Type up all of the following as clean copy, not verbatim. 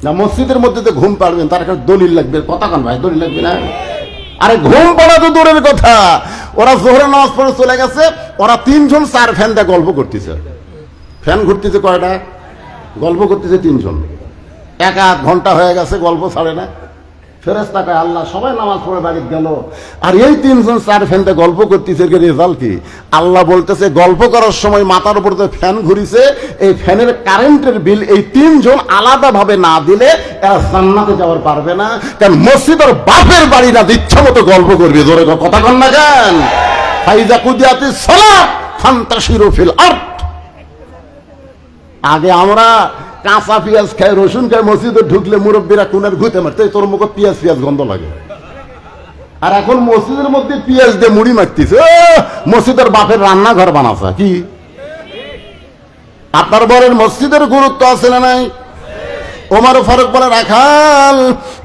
না মসজিদের মধ্যে তো ঘুম পাড়বেন, তার একটা দলিল লাগবে। কথা কান ভাই, দলিল লাগবে না? আরে ঘুম পড়া তো দূরের কথা, ওরা জোহরের নামাজ পড়ে চলে গেছে, ওরা 3 জন 4 ফ্যান দিয়ে গল্প করতেছে। ফ্যান ঘুরতেছে কয়টা? গল্প করতেছে 3 জন। 1-1 ঘন্টা হয়ে গেছে, গল্প ছাড়ে না। ফেরেশতা কয় আল্লাহ সবাই নামাজ পড়ে বাড়িতে গেল, আর এই 3 জন 4 ফ্যান দিয়ে গল্প করতেছে, রেজাল্ট কি? আল্লাহ বলতেছে গল্প করার সময় মাথার উপর যে ফ্যান ঘুরিছে, এই ফ্যানের কারেন্টের বিল এই 3 জন আলাদা ভাবে না দিলে এরা জান্নাতে যাওয়ার পারবে না। কারণ মসজিদের বাপের বাড়ি না, ইচ্ছা মতো গল্প করবে। জোরে কথা কন না কেন? ফাইজা কুদিয়াতিস সালাত ফান্তাশিরু ফিল আরদ। আগে আমরা কাঁচা পেঁয়াজ খাই, রসুন খাই, মসজিদে ঢুকলে মুরব্বীরা কোনের ঘুতে মারতে, তোর মুখে পেঁয়াজ গন্ধ লাগে। আর এখন মসজিদের মধ্যে পেঁয়াজ দিয়ে মুড়ি মারতেছে। মসজিদের বাপের রান্নাঘর বানাচ্ছে কি? আপনার বলেন মসজিদের গুরুত্ব আছে না নাই? ওমর ফারুক বলে রাখাল,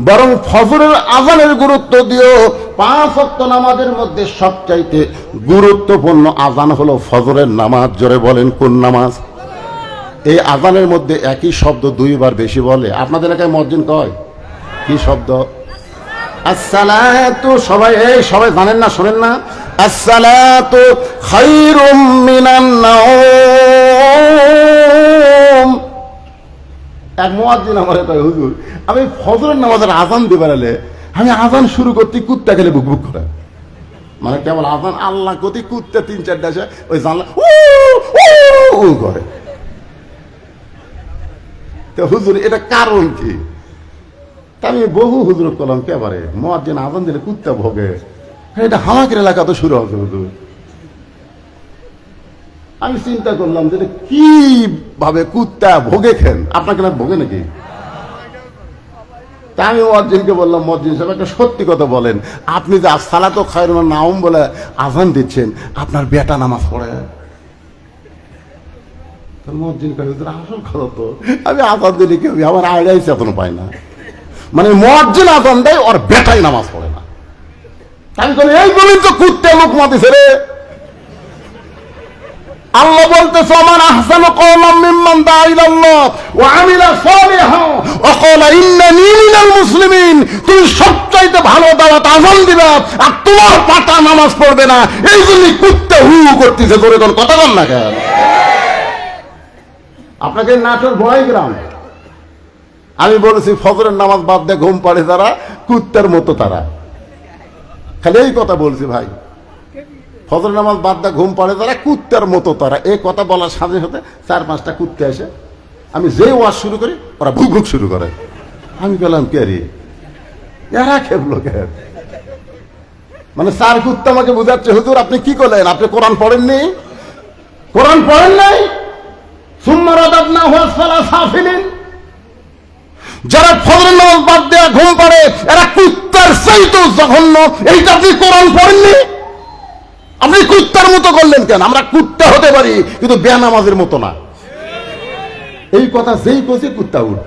বরং ফজরের আজানের গুরুত্ব দিও। 5 ওয়াক্ত নামাজের মধ্যে সবচাইতে গুরুত্বপূর্ণ আজান হলো ফজরের নামাজ। জোরে বলেন কোন নামাজ? এই আজানের মধ্যে একই শব্দ 2 বার বেশি বলে। আপনাদের এলাকায় মুয়াজ্জিন কয় কি শব্দ? আসসালাতু। সবাই জানেন না, শোনেন না? আসসালাতু খায়রুম মিনান নাওম। এক মুয়াজ্জিন আমারে কয় হুজুর, আমি ফজরের নামাজের আজান দিবার হলে আমি আজান শুরু করতে কুত্তা খেলে বুক বুক করে। মানে কেবল আজান আল্লাহ কতি কুত্তা 3-4টা আসে, ওই জানলা উ করে। তো হুজুর এটা কারণ কি? আমি বহু হুজুর করলাম, কেবারে মুয়াজ্জিন আজান দিলে কুত্তা ভোগে, এটা হামাকের এলাকা তো শুরু হবে হুজুর। আমি চিন্তা করলাম যে কি ভাবে কুত্তা ভোগে খেন, আপনাকে না ভোগে নাকি? তা আমি মুয়াজ্জিনকে বললাম, মুয়াজ্জিন সাহেব একটা সত্যি কথা বলেন, আপনি যে আসসালাতু খায়রুম মিনান নাওম বলে আজান দিচ্ছেন, আপনার বেটা নামাজ পড়ে? আমি আজান দিলে কি হবে? আমার আইডিয়াই চেতন পাই না। মানে মুয়াজ্জিন আজান দেয়, ওর বেটাই নামাজ পড়ে না। আমি বলি এই বলেন তো কুত্তে মুখ মাতিছে রে। আল্লাহ বলতেছে মান আহসানু কওলাম মিম্মান দাআ ইলাল্লাহ ওয়া আমিলা সালিহান ওয়া ক্বালা ইন্নানী মিনাল মুসলিমিন। তুমি সবচাইতে ভালো দাওয়াত আজান দিবা, আর তোমার পাটা নামাজ পড়বে না। এই জন্যই কুত্তে হু করতেছে। ধরে কোন কথা বল না কেন? আপনাকে নাটোর বড়াই গ্রাম, আমি বলেছি ফজরের নামাজ বাদ দিয়ে ঘুম পাড়ে তারা, কুত্তার মতো তারা। খালি এই কথা বলছি ভাই, ফজরের নামাজ বাদ দিয়ে ঘুম পাড়ে তারা, কুত্তার মতো তারা। এই কথা বলার সাথে সাথে 4-5টা কুত্তে এসে, আমি যে ওয়াজ শুরু করি ওরা ভুক ভুক শুরু করে। আমি বললাম কে রে, এরা খেপলো কে? মানে 4 কুত্তা আমাকে বুঝাচ্ছে হুজুর আপনি কি করলেন? আপনি কোরআন পড়েননি? কোরআন পড়েন নাই? যারা ফজরের নামাজ বাদ দেয়া ঘুম পাড়ে এরা কুত্তার চাইতেও জঘন্য। এইটা আপনি কোরআন পড়েননি? আপনি কুত্তার মতো করলেন কেন? আমরা কুত্তা হতে পারি কিন্তু বেনামাজের মতো না। এই কথা যেই কষে কুত্তা উঠ।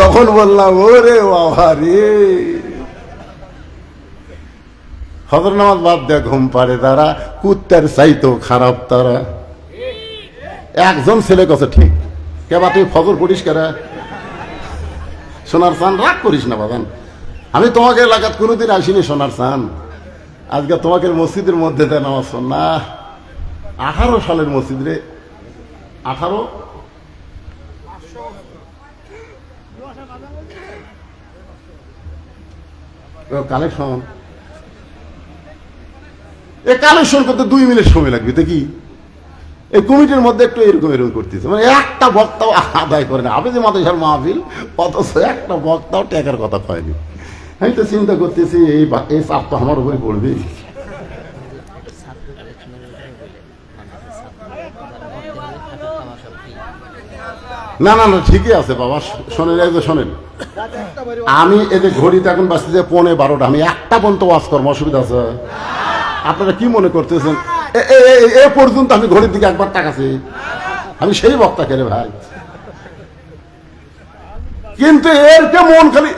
তখন বললাম ওরে বাবা রে, ফজর নামাজ বাদ দেয়া ঘুম পাড়ে তারা, কুত্তার চাইতেও খারাপ তারা। একজন ছেলে কাছে ঠিক, কেবা তুই ফজর পড়িস কেরা? সোনার চান রাগ করিস না বাবান, আমি তোমাকে এলাকাত কোনোদিন আসিনি সোনার চান। আজকে তোমাকে মসজিদের মধ্যে দেয় নামাজ না। 18 সালের মসজিদ রে, 18 কালেকশন। এ কালেকশন করতে 2 মিনিট সময় লাগবে। তো কি এই কমিটির মধ্যে একটু এরকম করতেছে, মানে একটা বক্তাও আদায় করে না। আপনি যে মাদ্রাসার মাহফিল, অথচ একটা বক্তাও টেকার কথা কয়নি। আমি তো চিন্তা করতেছি এই চাপ তো আমার উপরে পড়বে। না না না ঠিকই আছে বাবা, শোনেন এই যে শোনেন, আমি এই যে ঘড়িতে এখন বাজতেছে 11:12, আমি 1টা পর্যন্ত ওয়াজ করবো, অসুবিধা আছে? আপনারা কি মনে করতেছেন এ পর্যন্ত আমি ঘড়ির দিকে একবার তাকাছি? আমি সেই বক্তা কেন ভাই? কিন্তু এর কে মন খালি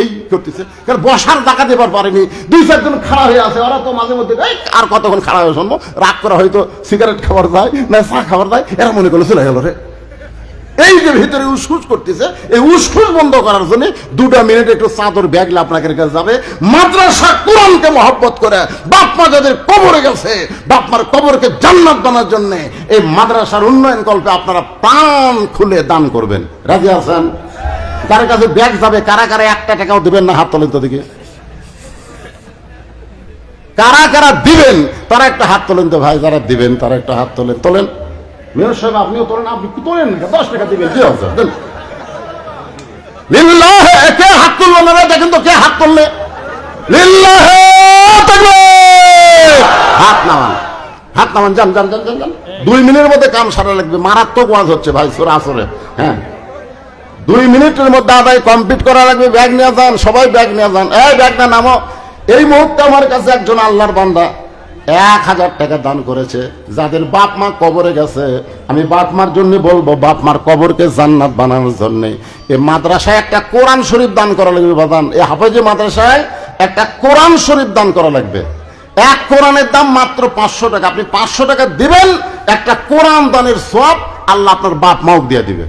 এই করতেছে, কারণ বসার জায়গা দেবার পারেনি। 2-4 জন খাড়া হয়ে আছে, ওরা তো মাঝে মধ্যে আর কতক্ষণ খাড়া হয়ে শুনবো, রাগ করা হয়তো সিগারেট খাবার যায় না চা খাবার যায়, এরা মনে করলো চলে গেল রে। এই যে ভিতরে উসখুস করতেছে, এই উসখুস বন্ধ করার জন্য 2 মিনিট একটু চাদর ব্যাগলে আপনাদের কাছে যাবে। মাদ্রাসা কোরআনকে মহব্বত করে বাপ মা যাদের কবরে গেছে, বাপ মার কবরকে জান্নাত বানার জন্য এই মাদ্রাসার উন্নয়ন কল্পে আপনারা প্রাণ খুলে দান করবেন। রাজি আছেন? যার কাছে ব্যাগ যাবে, কারা কারা 1 টাকাও দিবেন না? হাত তোলেন তো দেখি। কারা কারা দিবেন তারা একটা হাত তোলেন তো ভাই। যারা দিবেন তারা একটা হাত তোলেন। তোলেন মেয়র সাহেব, আপনিও তোলেন। আপনি কি তোলেন? 10 টাকা দিবেন, কি আছে? লিল্লাহে কে হাত তুললো না? দেখেন তো কে হাত তুললে। লিল্লাহে তাকবীর। হাত নামান, হাত নামান। যান যান যান যান। 2 মিনিটের মধ্যে কাম সারা লাগবে। মারাত্মক ওয়াজ হচ্ছে ভাই সূরা আসরে। হ্যাঁ, 2 মিনিটের মধ্যে আদায় কমপ্লিট করা লাগবে। ব্যাগ নিয়ে যান, সবাই ব্যাগ নিয়ে যান। এই ব্যাগটা নামো। এই মুহূর্তে আমার কাছে একজন আল্লাহর বান্দা 1000 টাকা দান করেছে। যাদের বাপ মা কবরে গেছে, আমি বাপ মার জন্য বলবো, বাপ মার কবরকে জান্নাত বানানোর জন্য এই মাদ্রাসায় একটা কোরআন শরীফ দান করা লাগবে। বাদান এই হাফেজি মাদ্রাসায় একটা কোরআন শরীফ দান করা লাগবে। এক কোরআনের দাম মাত্র 500 টাকা। আপনি 500 টাকা দিবেন, একটা কোরআন দানের সওয়াব আল্লাহ আপনার বাপ মাও দিয়ে দিবে।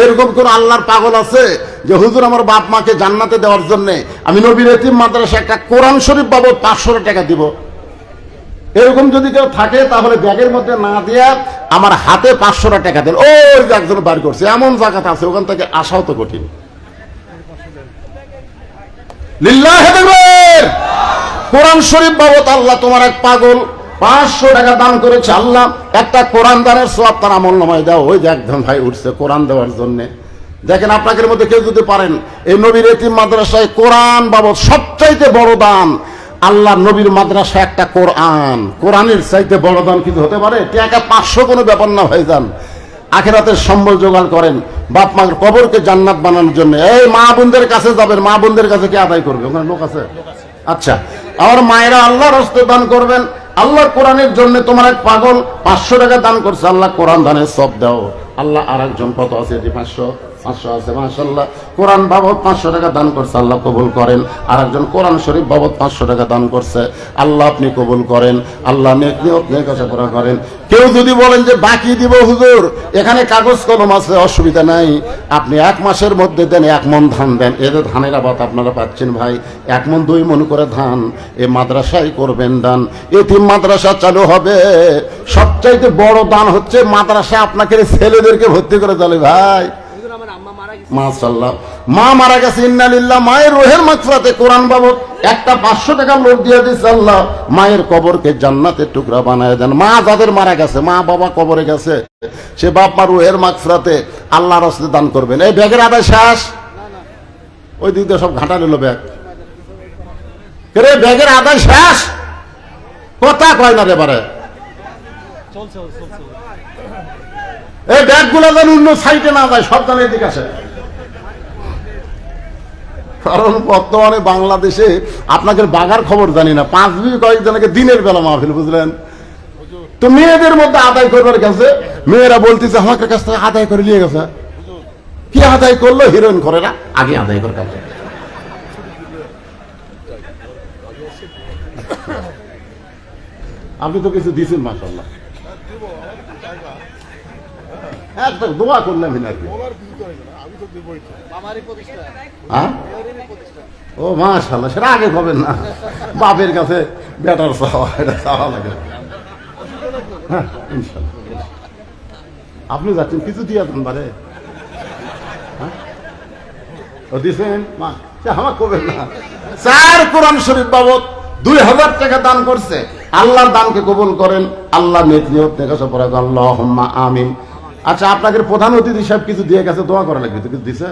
এরকম কোন আল্লাহর পাগল আছে যে হুজুর আমার বাপ মাকে জান্নাতে দেওয়ার জন্য আমি নবীর এতিম মাদ্রাসায় একটা কোরআন শরীফ বাবদ 500 টাকা দিব? এরকম যদি কেউ থাকে তাহলে ব্যাগের মধ্যে না দিয়া আমার হাতে 500 টাকা দেন। ওই যে একজন বার করছে, এমন জায়গাতে আছে, ওখান থেকে আসাও তো কঠিন। লিল্লাহি তাকবীর। কোরআন শরীফ বাবদ আল্লাহ তোমার এক পাগল 500 টাকা দান করেছে। আল্লাহ একটা কোরআন দানের সওয়াব তার আমলনামায় দাও। ওই যে একজন ভাই উঠছে কোরআন দেওয়ার জন্য। দেখেন আপনাদের মধ্যে কেউ যদি পারেন এই নবীর এতিম মাদ্রাসায় কোরআন বাবদ সবচাইতে বড় দান, আল্লাহ নবীর মাদ্রাসা একটা কোরআন, কোরআনের চাইতে বড় দান কিছু হতে পারে? টাকা 500 কোনো ব্যাপার না ভাই। যান আখিরাতের সম্বল জোগাড় করেন বাপ মার কবরকে জান্নাত বানানোর জন্য। এই মা বোনদের কাছে যাবেন, মা বোনদের কাছে কি আদায় করবে? ওখানে লোক আছে? আচ্ছা, আমার মায়েরা আল্লাহর রাস্তায় দান করবেন। আল্লাহ কোরআনের জন্য তোমার এক পাগল 500 টাকা দান করছে, আল্লাহ কোরআন দানের সব দাও। আল্লাহ আর একজন কত আছে? 500 আছে, মাশাআল্লাহ। কোরআন বাবদ 500 টাকা দান করছে, আল্লাহ কবুল করেন। আর একজন কোরআন শরীফ বাবদ 500 টাকা দান করছে, আল্লাহ আপনি কবুল করেন। আল্লাহ নেক নিয়ত নেক আশা করা করেন। কেউ যদি বলেন যে বাকি দিব হুজুর, এখানে কাগজ কলম আছে, অসুবিধা নাই। আপনি 1 মাসের মধ্যে দেন, 1 মণ ধান দেন। এদের ধানের আবাদ আপনারা পাচ্ছেন ভাই। 1 মণ 2 মণ করে ধান এই মাদ্রাসায় করবেন দান। এতিম মাদ্রাসা চালু হবে। সবচাইতে বড় দান হচ্ছে মাদ্রাসায় আপনাকে ছেলেদেরকে ভর্তি করে চলে ভাই। মাশাআল্লাহ, মা মারা গেছে, ইন্না লিল্লাহ। মায়ের রুহের মাগফিরাতে কোরআন বাবদ একটা 500 টাকা লোড দিয়ে দিয়েছে আল্লাহ। মায়ের কবরকে জান্নাতের টুকরা বানায় দেন। মা যাদের মারা গেছে, মা বাবা কবরে গেছে, সে বাপ মা রুহের মাগফিরাতে আল্লাহর রাস্তায় দান করবেন। এই ব্যাগের আদায় শেষ? ওই দিক দিয়ে সব ঘাটা নিল ব্যাগ। রে ব্যাগের আদায় শেষ? কথা কয় না রে বারে। এই ব্যাগগুলো যেন অন্য সাইডে না যায়, সব জানে এদিকে আসে। কারণ বর্তমানে বাংলাদেশে আপনাদের বাগার খবর জানি না, 5 বিবি কয়েকজনকে দিনের বেলা মাহফিল, বুঝলেন তো? মেয়েদের মধ্যে আদায় করবার গেছে, মেয়েরা বলতেছে আমাকে কাছ থেকে আদায় করে নিয়ে গেছে। কি আদায় করলো? হিরোইন করে না, আগে আদায় করে কাছে। আপনি তো কিছু দিয়েছেন মাশাআল্লাহ, একটা দোয়া করলাম নাকি? ও মাশাআল্লাহ, সেটা আগে পাবেন না। বাপের কাছে বেটার চাওয়া, এটা চাওয়া লাগে। হ্যাঁ ইনশাআল্লাহ। আপনি যাচ্ছেন কিছু দিয়ে দেন বারে? হ্যাঁ ও দিয়েছেন মা, আমার করবেন না। 4 কোরআন শরীফ বাবদ 2000 টাকা দান করছে। আল্লাহর দানকে কবুল করেন। আল্লাহ নেক নিয়ত নেক আশা করা, আল্লাহুম্মা আমিন। আচ্ছা, আপনাদের প্রধান অতিথি সাহেব কিছু দিয়ে গেছে, দোয়া করা লাগবে তো? কিছু দিছে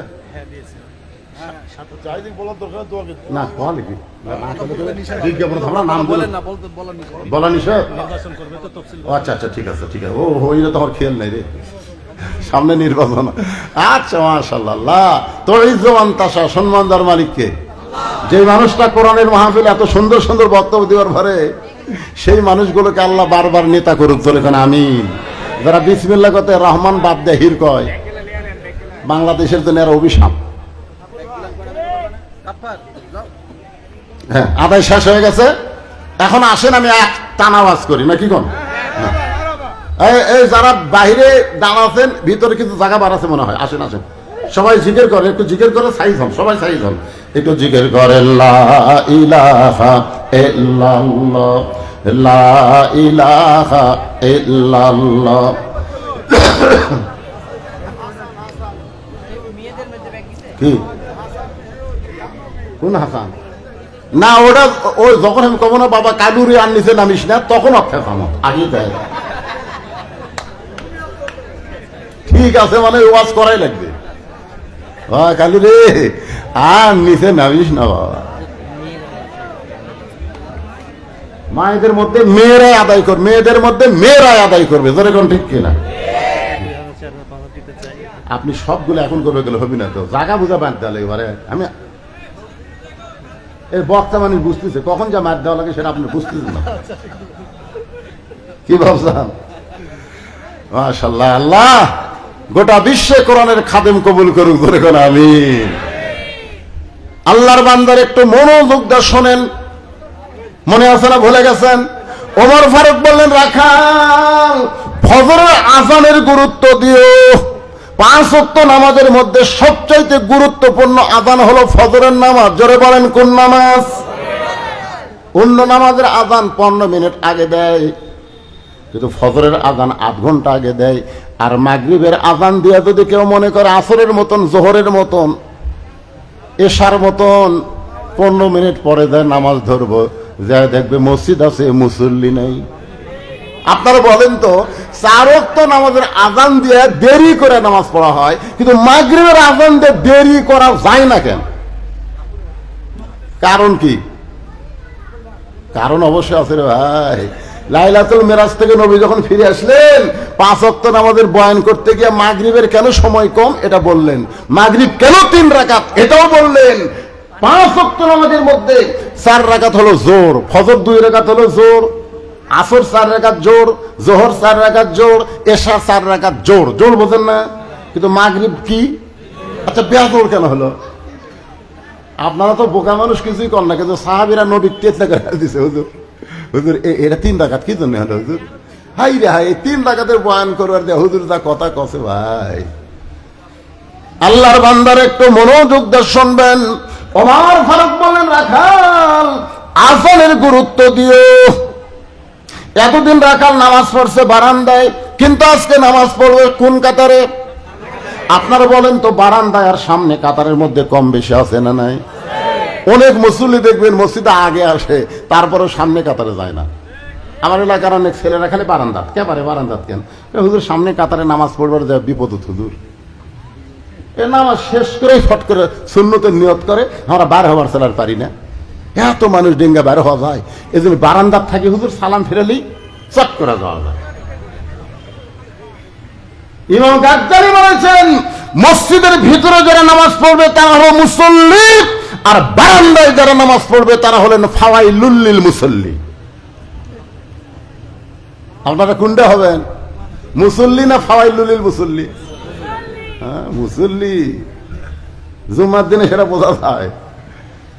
না? কোয়া লিখি নাম বলা নিষেধ। আচ্ছা আচ্ছা, ঠিক আছে ঠিক আছে। ও হইলে তো আমার খেয়াল নাই রে, সামনে নির্বাচন। আচ্ছা মাশাআল্লাহ। তো ইজ্জমান তাশা, সম্মান দেওয়ার মালিককে। যে মানুষটা কোরআনের মাহফিল এত সুন্দর সুন্দর বক্তব্য দেওয়ার পরে, সেই মানুষগুলোকে আল্লাহ বারবার নেতা করুক, চলে কেন আমিন। যারা বিসমিল্লাহ করতে রহমান বাদ দেয় হির কয়, বাংলাদেশের জন্য এরা অভিশাপ। হ্যাঁ, আদায় শেষ হয়ে গেছে। এখন আসেন আমি এক টানা ওয়াজ করি, না কি কোন? এই যারা বাইরে দাঁড়াচ্ছেন, ভিতরে কিন্তু জায়গা বাড়াচ্ছে মনে হয়, আসেন আসেন সবাই জিকির করে, একটু জিকির করে সাইজ হন, সবাই সাইজ হন, একটু জিকির করে লা ইলাহা ইল্লাল্লাহ, লা ইলাহা ইল্লাল্লাহ। কি কোন হাসান? না ওটা ওই যখন আমি কখনো বাবা কালুরি আর নিচে নামিস না, তখন অক্ষয় কামত আগে দেয়। ঠিক আছে, মানে ওয়াজ করাই লাগবে। কালু রে আর নিচে নামিস না বাবা। মায়েদের মধ্যে মেয়েরাই আদায় করবে, মেয়েদের মধ্যে মেয়েরাই আদায় করবে, যেরকম ঠিক কিনা? আপনি সবগুলো এখন করবে গেলে হবি না তো, জায়গা বুঝা বাদ দেওয়া এবারে। আমি এই বক্তা মানুষ বুঝতেছে কখন যা মার দেওয়া লাগে সেটা আপনি বুঝতেছেন না। কি ভাবছেন? মাশাআল্লাহ, আল্লাহ গোটা বিশ্বে কোরআনের খাদেম কবুল করুক, ধরে কোন আমিন। আল্লাহর বান্দার একটু মনোযোগ দিয়ে শোনেন, মনে আছে না ভুলে গেছেন? ওমর ফারুক বললেন, রাখাল ফজরের আযানের গুরুত্ব দিও। 5 ওয়াক্ত নামাজের মধ্যে সবচাইতে গুরুত্বপূর্ণ আযান হলো ফজরের নামাজ। জোরে বলেন কোন নামাজ? অন্য নামাজের আযান 15 মিনিট আগে দেয়, কিন্তু ফজরের আযান 8 ঘন্টা আগে দেয়। আর মাগরিবের আযান দিয়ে যদি কেউ মনে করে আসরের মতন, জোহরের মতন, এশার মতন 15 মিনিট পরে দেয় নামাজ ধরবো, যা দেখবে মসজিদ আছে মুসল্লি নেই। আপনারা বলেন তো, 4 ওয়াক্ত নামাজের আযান দিয়ে দেরি করে নামাজ পড়া হয়, কিন্তু মাগরিবের আযান দিয়ে দেরি করা যায় না কেন? কারণ কি? কারণ অবশ্যই আছে রে ভাই। লাইলাতুল মিরাজ থেকে নবী যখন ফিরে আসলেন, 5 ওয়াক্ত নামাজের বয়ান করতে গিয়ে মাগরিবের কেন সময় কম এটা বললেন, মাগরিব কেন 3 রাকাত এটাও বললেন। 5 ওয়াক্ত নামাজের মধ্যে 4 রাকাত হলো জোর, ফজর 2 রাকাত হলো জোর, আসর 4 রাকাত জোর, জোহর 4 রাকাত জোর, এশা 4 রাকাত জোর। জোর বোঝেন না? কিন্তু মাগরিব কি? আচ্ছা বেজোর কেন হলো? আপনারা তো বোকা মানুষ, কিছুই কর না, কিন্তু সাহাবীরা নবী তেতলা করে দিছে, হুজুর হুজুর এটা 3 রাকাত কি জন্য হলো হুজুর? হাই রে হাই, 3 রাকাতের বয়ান করবার দে হুজুর যা কথা কছে ভাই। আল্লাহর বান্দার একটু মনোযোগ দিয়ে শুনবেন। ওমর ফারুক বলেন, রাখাল আযানের গুরুত্ব দিও। এতদিন রাখাল নামাজ পড়ছে বারান্দায়, কিন্তু আজকে নামাজ পড়বে কোন কাতারে? আপনারা বলেন তো, বারান্দায় আর সামনে কাতারের মধ্যে কম বেশি আছে না নাই? অনেক মুসল্লি দেখবেন মসজিদে আগে আসে, তারপরেও সামনে কাতারে যায় না। আমার এলাকার অনেক ছেলেরা খালি বারান্দাত, কে পারে বারান্দাত কেন? হুজুর সামনে কাতারে নামাজ পড়বার যায় বিপদ হুজুর। এ নামাজ শেষ করেই ফট করে সুন্নতের নিয়ত করে, আমরা বার হবার চলার পারি না। এত মানুষ ডেঙ্গা বার হওয়া যায়, এই জন্য বারান্দার থাকি হুজুর সালাম ফেরালেই চট করে যাওয়া যায়। ইমাম গাজ্জালি বলেছেন, মসজিদের ভিতরে যারা নামাজ পড়বে তারা হলো মুসল্লি, আর বারান্দায় যারা নামাজ পড়বে তারা হলেন ফাওয়াইলুল লিল মুসল্লি। আপনারা কোনটা হবেন, মুসল্লি না ফাওয়াইলুল লিল মুসল্লি? হ্যাঁ মুসল্লি। জুমার দিনে সেটা বোঝা যায়।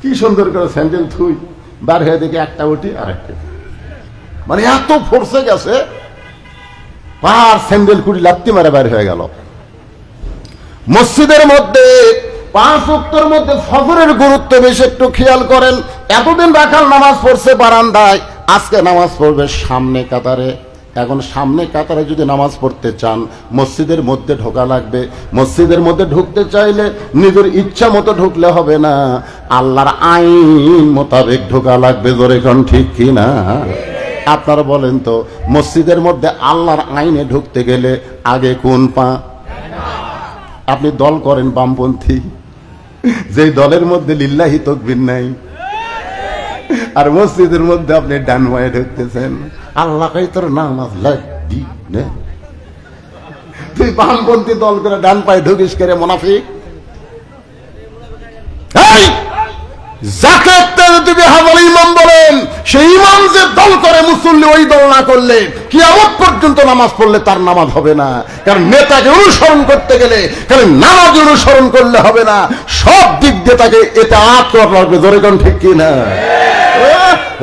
কি সুন্দর করে স্যান্ডেল থুই, বার হয়ে দেখে একটা উঠি আর একটা, মানে এত ফোর্সে গেছে, পার স্যান্ডেল কুড়ি লাত্তি মারে বাইরে হয়ে গেল। মসজিদের মধ্যে 5 ওয়াক্তের মধ্যে ফজরের গুরুত্ব বেশি, একটু খেয়াল করেন। এতদিন রাখাল নামাজ পড়ছে বারান্দায়, আজকে নামাজ পড়বে সামনে কাতারে। এখন সামনে কাতারে যদি নামাজ পড়তে চান, মসজিদের মধ্যে ঢোকা লাগবে। মসজিদের মধ্যে ঢুকতে চাইলে নিজের ইচ্ছা মতো ঢুকলে হবে না, আল্লাহর আইন মোতাবেক ঢোকা লাগবে। জোরে কোন ঠিক কি না? আপনারা বলেন তো, মসজিদের মধ্যে আল্লাহর আইনে ঢুকতে গেলে আগে কোন পা? আপনি দল করেন বামপন্থী, যেই দলের মধ্যে লিল্লাহি তাকবীর নাই, আর মসজিদের মধ্যে আপনি ডান পায়ে ঢুকতেছেন। আল্লাহ কই তোর নামাজ লাগবি না, তুই বামপন্থী দল করে ডান পায়ে ঢুকিস করে মুনাফিক। যাকে তুমি হাজার ইমাম বলেন, সেই ইমাম যে দল করে মুসল্লি ওই দল না করলে কিয়ামত পর্যন্ত নামাজ পড়লে তার নামাজ হবে না। কারণ নেতাকে অনুসরণ করতে গেলে খালি নামাজ অনুসরণ করলে হবে না, সব দিক দিয়ে তাকে এটা করা লাগবে। জোরে কোন ঠিক কি না?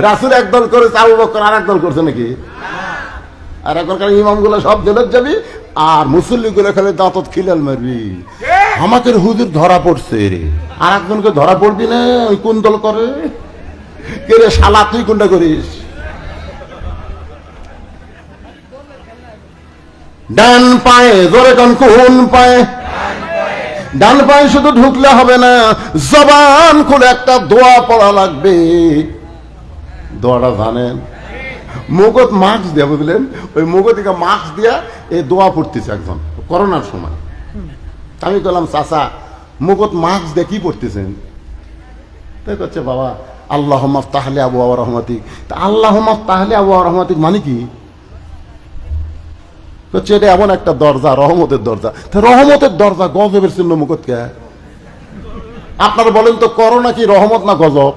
রাসূল একদল করেছে, আবু বকর আর একদল করছে নাকি? আর এখনকার ইমামগুলো সব জেলত যাবি, আর মুসল্লিগুলো খালি দাঁতত খিলাল মারবি, আমাকে হুজুর ধরা পড়ছে রে। আর একজনকে ধরা পড়বি না, ওই কোন দল করে কে রে শালা, তুই কোনটা করিস? ডান পায়ে জোরে কোন কোন পায়ে? ডান পায়ে শুধু ঢুকলে হবে না, জবান খুলে একটা দোয়া পড়া লাগবে। দোয়াটা জানেন? মুগত মাস্ক দিয়া, বুঝলেন, ওই মুগতিকা মাস্ক দিয়া এই দোয়া পড়তেছে একজন করোনার সময়। আমি বললাম, চাচা মুগত মাস্ক দিয়ে কি পড়তেছেন? তাই করছে, বাবা আল্লাহুম্মা আফতাহলি আবওয়াব রাহমাতিক। তা আল্লাহুম্মা আফতাহলি আবওয়াব রাহমাতিক মানে কি? করছে এটা এমন একটা দরজা, রহমতের দরজা। তা রহমতের দরজা গজবের চিহ্ন মুগত কে? আপনারা বলেন তো, করোনা কি রহমত না গজব?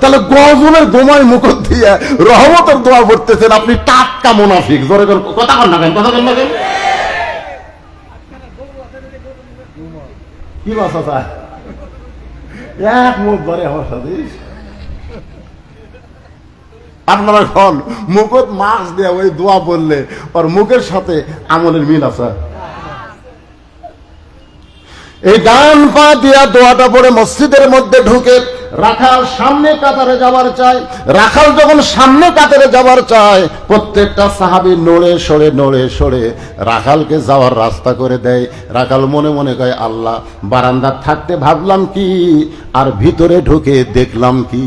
তাহলে গজবের গোমায় মুখত দিয়ে রহমতের দোয়া পড়তেছেন, আপনি টাটকা মুনাফিক। জোরে কথা কন না কেন, কথা কন না কেন? কি বাসা চায় এক মুখ ধরে আমার সাথে আপনারা খন মুখত মাস্ক দিয়ে ওই দোয়া বললে ওর মুখের সাথে আমলের মিল আছে। এই ডান পা দিয়া দোয়াটা পড়ে মসজিদের মধ্যে ঢুকে রাখাল সামনে কাতারে যাবার চায়। রাখাল যখন সামনে কাতারে যাবার চায়, প্রত্যেকটা সাহাবী নড়ে সরে রাখালকে যাওয়ার রাস্তা করে দেয়। রাখাল মনে মনে কয়, আল্লাহ, বারান্দার থাকতে ভাবলাম কি, আর ভিতরে ঢুকে দেখলাম কি।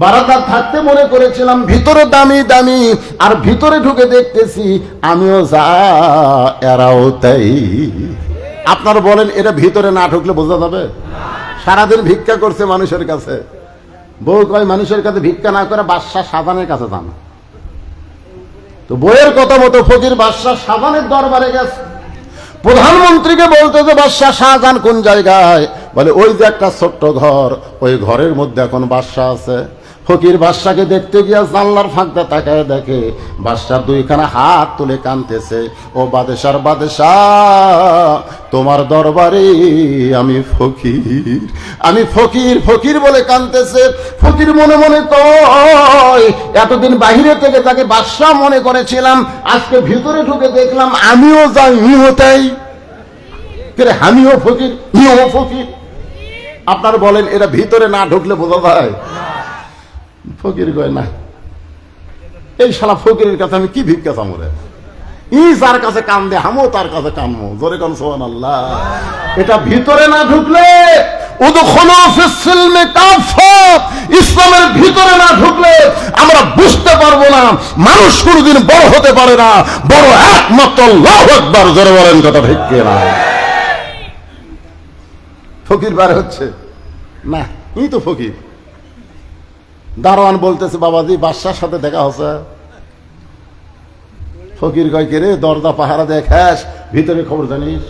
বারান্দার থাকতে মনে করেছিলাম ভিতরে দামি দামি, আর ভিতরে ঢুকে দেখতেছি আমিও যা এরাও তাই। আপনারা বলেন, এটা ভিতরে না ঢুকলে বোঝা যাবে? সারাদিন ভিক্ষা করছে মানুষের কাছে, বউ কয় মানুষের কাছে ভিক্ষা না করে বাদশাহ শাহজাহানের কাছে যান। তো বইয়ের কথা মতো ফকির বাদশাহ শাহজাহানের দরবারে গেছে। প্রধানমন্ত্রীকে বলতে যে বাদশাহ শাহজাহান কোন জায়গায়? বলে ওই যে একটা ছোট্ট ঘর, ওই ঘরের মধ্যে এখন বাদশাহ আছে। ফকির বাদশাকে দেখতে গিয়া জানলার ফাঁকটা তাকায় দেখে বাদশাহ দুইখানা হাত তুলে কাঁদতেছে। ও বাদশার বাদশাহ, তোমার দরবারে আমি ফকির ফকির বলে কাঁদতেছে। ফকির মনে মনে কয়, এতদিন বাহিরে থেকে তাকে বাদশাহ মনে করেছিলাম, আজকে ভিতরে ঢুকে দেখলাম আমিও যাই ইও তাই। আমিও ফকির ইও ফকির। আপনার বলেন, এটা ভিতরে না ঢুকলে বোঝা যায়? ফকির কয় না, এই শালা ফকিরের কাছে আমি কি ভিক্ষা চামো রে? যার কাছে কান্দে হামো তার কাছে কামো। জোরে কান সুবহানাল্লাহ। এটা ভিতরে না ঢুকলে, উদখুলু ফিস সিলমি কাফা, ইসলামের ভিতরে না ঢুকলে আমরা বুঝতে পারবো না। মানুষ কোনোদিন বড় হতে পারে না, বড় একমাত্র আল্লাহু আকবার। জোরে বলেন, কথা ঠিক কিনা? ফকির বার হচ্ছে না, ই তো ফকির। দারোয়ান বলতেছে, বাবাজি বাদশার সাথে দেখা হচ্ছে। ফকির কয়, কে রে, দরজা পাহারা দেখাস, ভিতরে খবর জানিস?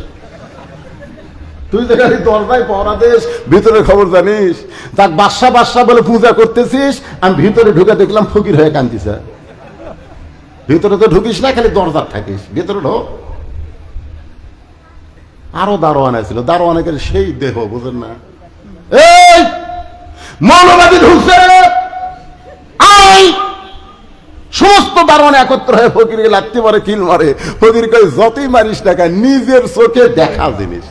তুই যে খালি দরজায় পাহারা দেশ, ভিতরে খবর জানিস? তাক বাদশা বলে পূজা করতেছিস, আমি ভিতরে ঢুকে দেখলাম ফকির হয়ে কান্দিস। ভিতরে তো ঢুকিস না, খালি দরজার থাকিস, ভিতরে ঢোক। আরো দারোয়ান আছিল, দারোয়ানের সেই দেহ, বুঝেন না? এই মৌলবাদী ঢুকছে, সমস্ত দারোয়ান একত্র হয়ে ফকিরকে লাগতে পারে, কিল মারে। ফকির কই, যতই মারিস না কেন, নিজের চোখে দেখা জিনিস।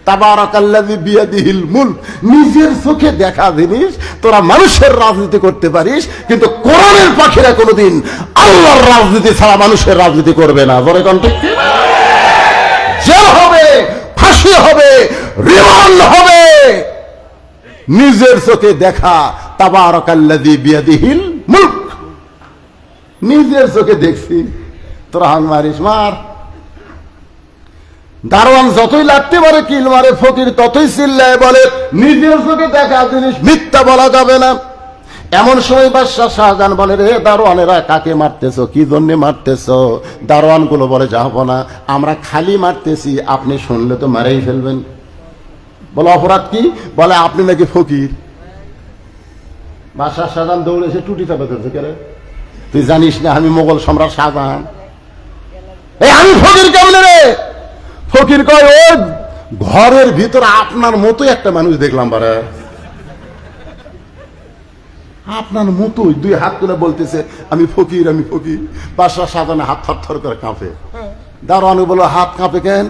তাবারাকাল্লাযী বিয়াদিহিল মুলক, নিজের চোখে দেখা জিনিস। তোরা মানুষের রাজনীতি করতে পারিস, কিন্তু কোরআনের পাখিরা কোনোদিন আল্লাহর রাজনীতি ছাড়া মানুষের রাজনীতি করবে না। বলে কোন ঠিক? জেল হবে, ফাঁসি হবে, রিমান্ড হবে, নিজের চোখে দেখা। তাবারাকাল্লাযী বিয়াদিহিল মুলক, নিজের চোখে দেখছি। তোরা হান মারিস, মার। দারোয়ান যতই লাগতে পারে কিল মারে, ফকির ততই চিল্লায় বলে, নিজের চোখে দেখা জিনিস মিথ্যা বলা যাবে না। এমন সময় বাদশাহ শাহজাহান বলে, রে দারোয়ানেরা, কাকে মারতেছো, কি জন্য মারতেছো? দারোয়ান গুলো বলে, যাবো না, আমরা খালি মারতেছি, আপনি শুনলে তো মারেই ফেলবেন। বলে, অপরাধ কি? বলে, আপনি নাকি ফকির। বাদশাহ শাহজাহান দৌড়ে এসে টুটি চাপে ধরছে, কে রে? তুই জানিস না আমি মোগল সম্রাট শাহজাহান? এই আমি ফকির কেমনে রে? ফকির কয়, ও ঘরের ভিতরে আপনার মতোই একটা মানুষ দেখলাম, বারে আপনার মতোই দুই হাত তুলে বলতেছে আমি ফকির, আমি ফকির। বাদশাহ সাজানে হাত থরথর করে কাঁপে। দারোয়ান বলল হাত কাঁপে কেন?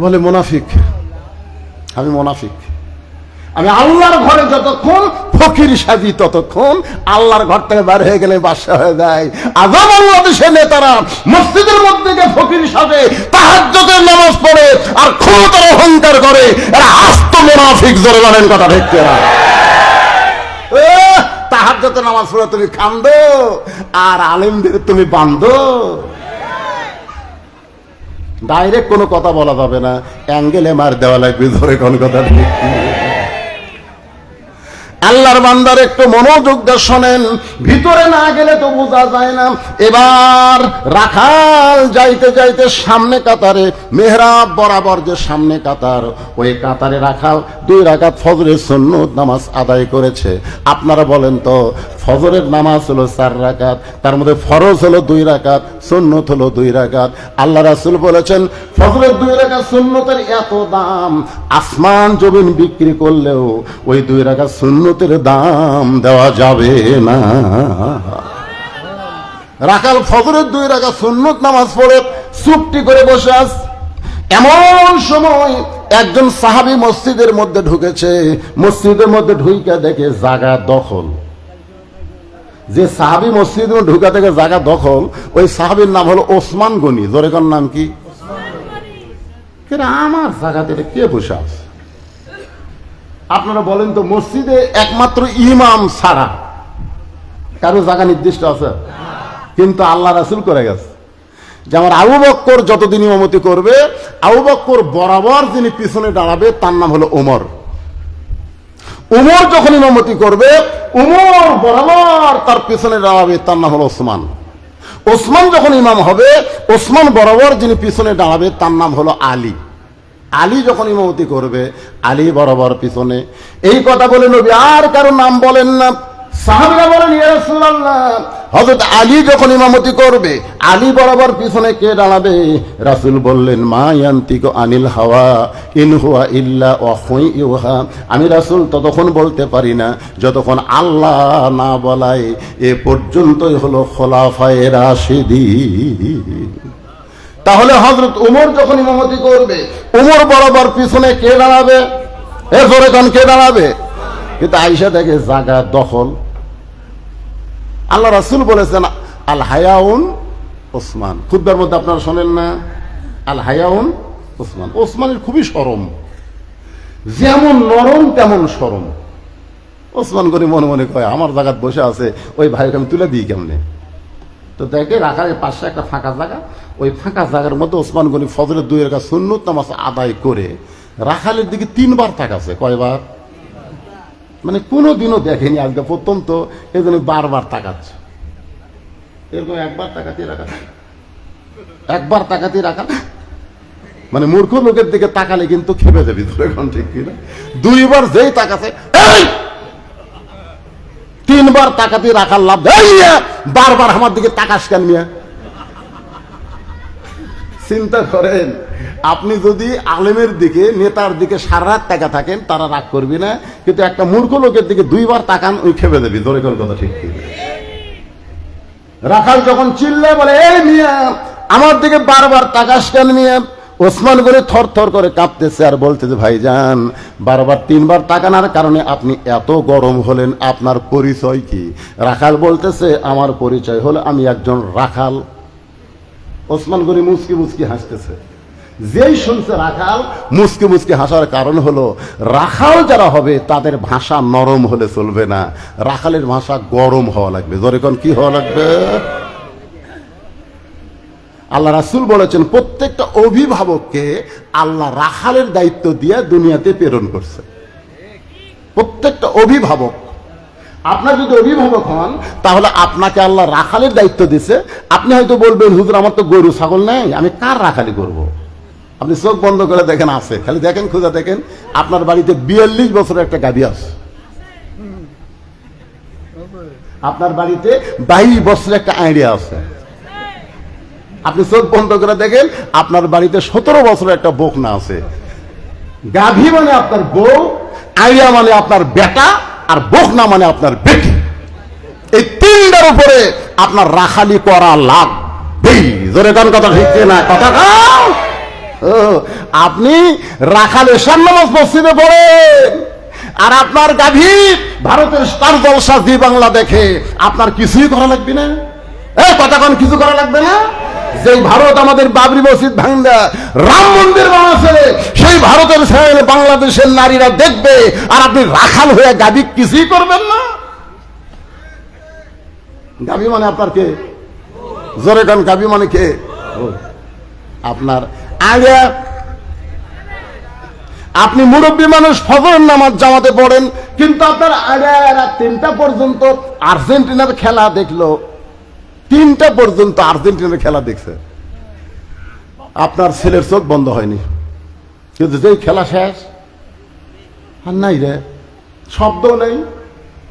বলে মুনাফিক, আমি মুনাফিক। আমি আল্লাহর ঘরে যতক্ষণ ফকির সাজি ততক্ষণ আল্লাহর ঘর থেকে বার হয়ে গেলে বাদশা হয়ে যায়। আজও বাংলাদেশের নেতারা মসজিদের মধ্যে গিয়ে ফকির সাজে, তাহাজ্জুদের নামাজ পড়ে আর ক্ষমতার অহংকার করে। এরা আস্ত মুনাফিক। জোরে বলেন কথা ঠিক কিনা? তাহাজ্জুদের নামাজ পড়ে তুমি কান্দো আর আলেমদের তুমি বান্ধো। ডাইরেক্ট কোনো কথা বলা যাবে না, অ্যাঙ্গেলে মার দেওয়া লাগবে। ধরে কোন কথা ঠিক। আল্লাহর বান্দার একটু মনোযোগ দিয়ে শোনেন, ভিতরে না গেলে তো বোঝা যায় না। এবার রাখাল যাইতে যাইতে সামনে কাতারে, মেহরাব বরাবর যে সামনে কাতার, ওই কাতারে রাখাল 2 রাকাত ফজরের সুন্নত নামাজ আদায় করেছে। আপনারা বলেন তো, ফজরের নামাজ হলো 4 রাকাত, তার মধ্যে ফরজ হলো 2 রাকাত, সুন্নত হলো 2 রাকাত। আল্লাহ রাসূল বলেছেন ফজরের 2 রাকাত সুন্নতের এত দাম, আসমান জমিন বিক্রি করলেও ওই 2 রাকাত সুন্নতের দাম দেওয়া যাবে না। রাখাল ফজরের 2 রাকাত সুন্নত নামাজ পড়ে চুপটি করে বসে আছে। এমন সময় একজন সাহাবী মসজিদের মধ্যে ঢুকেছে। মসজিদের মধ্যে ঢুইকা দেখে জায়গা দখল। যে সাহাবী মসজিদে ঢুকা থেকে জায়গা দখল, ওই সাহাবীর নাম হলো ওসমান গনি। জোরে কোন নাম কি? আমার জায়গাতে কে বসে আছে? আপনারা বলেন তো, মসজিদে একমাত্র ইমাম ছাড়া কারো জায়গা নির্দিষ্ট আছে? কিন্তু আল্লাহ রাসূল করে গেছে যে আমার আবু বকর যতদিন ইমামতি করবে, আবু বকর বরাবর যিনি পিছনে দাঁড়াবে তার নাম হলো ওমর। উমর যখন ইমামতি করবে, উমর বরাবর তার পিছনে দাঁড়াবে তার নাম হলো ওসমান। ওসমান যখন ইমাম হবে, ওসমান বরাবর যিনি পিছনে দাঁড়াবে তার নাম হলো আলী। আলী যখন ইমামতি করবে, আলী বরাবর পিছনে। এই কথা বলে নবী আর কারো নাম বলেন না। সাহাবীরা বলেন ইয়া রাসূলুল্লাহ, হযরত আলী যখন ইমামতি করবে, আলী বরাবর পিছনে কে দাঁড়াবে? রাসূল বললেন মা ইয়ান্তিকু আনিল হাওয়া ইন হুয়া ইল্লা ওয়াহয়ুহা। আমি রাসূল ততক্ষণ বলতে পারি না যতক্ষণ আল্লাহ না বলায়। এ পর্যন্তই হলো খোলাফায়ে রাশিদিন। তাহলে হযরত ওমর যখন ইমামতি করবে, ওমর বরাবর পিছনে কে দাঁড়াবে? এরপরে কোন কে দাঁড়াবে? কিন্তু আয়েশা দেখে জায়গা দখল। আল্লাহ রাসূল বলেছেন আল হায়াউন ওসমান। খুতবার মধ্যে আপনারা শোনেন না? আল হায়াউন ওসমান। ওসমানের খুবই শরম, যেমন নরম তেমন শরম। ওসমান করে মনে মনে কয় আমার জায়গায় বসে আছে, ওই ভাইকে আমি তুলে দিই কেমনে? তো দেখে রাখার পাশে একটা ফাঁকা জায়গা, ওই ফাঁকা জায়গার মধ্যে ওসমান গনি ফজরের 2 রাকাত সুন্নত নামাজ আদায় করে রাখালের দিকে 3 বার তাকাছে। কয়বার? মানে কোনোদিনও দেখেনি, আজকে প্রথম তো, এই জন্য বারবার তাকাচ্ছে। এরকম একবার তাকাতে রাখা, একবার তাকাতে রাখা, মানে মূর্খ লোকের দিকে তাকালে কিন্তু খেপে যাবি। ধরে কোন ঠিক কিনা? 2 বার যেই তাকাছে, 3 বার তাকাতে রাখার লাভ। বারবার আমার দিকে তাকাস কেন মিয়া? চিন্তা করেন, আপনি যদি আলেমের দিকে, নেতার দিকে সারা রাত তাকা থাকেন, তারা রাগ করবি না। কিন্তু একটা মূর্খ লোকের দিকে 2 বার তাকান, ওই খেপে দেবি। ধরে কোন কথা ঠিক কি? রাখাল যখন চিল্লায় বলে এই মিয়া আমার দিকে বারবার তাকাস কেন মিয়া? ওসমান করে থর থর করে কাঁপতেছে আর বলতেছে ভাইজান বারবার 3 বার তাকানোর কারণে আপনি এত গরম হলেন, আপনার পরিচয় কি? রাখাল বলতেছে আমার পরিচয় হলো আমি একজন রাখাল। ওসমান গনি মুচকি মুচকি হাসতেছে। যেই শুনছে রাখাল, মুচকি মুচকি হাসার কারণ হলো রাখাল যারা হবে তাদের ভাষা নরম হলে চলবে না, রাখালের ভাষা গরম হওয়া লাগবে। জোরে কোন কি হওয়া লাগবে? আল্লাহ রাসূল বলেছেন প্রত্যেকটা অভিভাবককে আল্লাহ রাখালের দায়িত্ব দিয়ে দুনিয়াতে প্রেরণ করছে। প্রত্যেকটা অভিভাবক, আপনার যদি অভিভাবক হন তাহলে আপনাকে আল্লাহ রাখালের দায়িত্ব দিছে। আপনি হয়তো বলবেন হুজুর আমার তো গরু ছাগল নেই, আমি কার রাখালি করব? আপনি চোখ বন্ধ করে দেখেন আছে, খালি দেখেন, খুঁজে দেখেন আপনার বাড়িতে 42 বছরের একটা গাভী আছে, আপনার বাড়িতে 22 বছরের একটা আইডিয়া আছে। আপনি চোখ বন্ধ করে দেখেন আপনার বাড়িতে 17 বছরের একটা বকনা আছে। গাভী মানে আপনার বউ, আইডিয়া মানে আপনার বেটা, আর বকনা মানে আপনার বেটি। এই তিনটার উপরে আপনার রাখালি করা লাগবে। জোরে গান কথা ঠিক না? কথা গাও। আপনি রাখাল এশার নামাজ মসজিদে পড়েন, আর আপনার গাভী ভারতের স্টার জলসা জি বাংলা দেখে, আপনার কিছুই করা লাগবে না। কথা কোন কিছু করা লাগবে না? যেই ভারত আমাদের বাবরি মসজিদ ভাঙা রাম মন্দির বানাচ্ছে, সেই ভারতের ছেলে বাংলাদেশের নারীরা দেখবে, আর আপনি রাখাল হয়ে গাভী কিছুই করবেন না। গাভী মানে আপনার কে? জোরে গান। গাভী মানে কে? আপনার আগে আপনি মুরব্বী মানুষ, ফজরের নামাজ জামাতে পড়েন, কিন্তু আপনার আগে রাত 3টা পর্যন্ত আর্জেন্টিনার খেলা দেখলো, 3টা পর্যন্ত আর্জেন্টিনার খেলা দেখছে, আপনার ছেলের চোখ বন্ধ হয়নি। কিন্তু যেই খেলা শেষ, আর নাই রে, শব্দ নেই,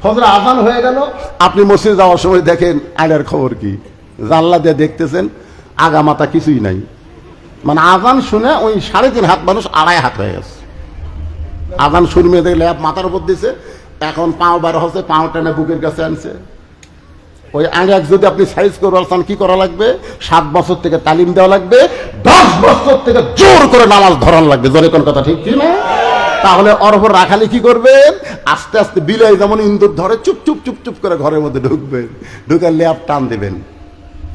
ফজর আজান হয়ে গেল, আপনি মসজিদে যাওয়ার সময় দেখেন আগার খবর কি, জানলা দিয়ে দেখতেছেন আগা মাথা কিছুই নাই। মানে আজান শুনে ওই 3.5 হাত মানুষ 2.5 হাত হয়ে গেছে। আজান শুনবে দেখলে মাথার উপর দিছে, এখন পাও বার হচ্ছে, পাও টেনে বুকের কাছে আনছে। ওই আগে যদি আপনি সাইজ করবার চান, কি করা লাগবে? 7 বছর থেকে তালিম দেওয়া লাগবে, 10 বছর থেকে জোর করে নামাজ ধরান লাগবে। জোরে কোন কথা ঠিক কি না? তাহলে অরফর রাখালি কি করবেন? আস্তে আস্তে বিলাই যেমন ইন্দুর ধরে চুপ চুপ চুপ চুপ করে ঘরের মধ্যে ঢুকবেন, ঢুকে ল্যাপ টান দিবেন,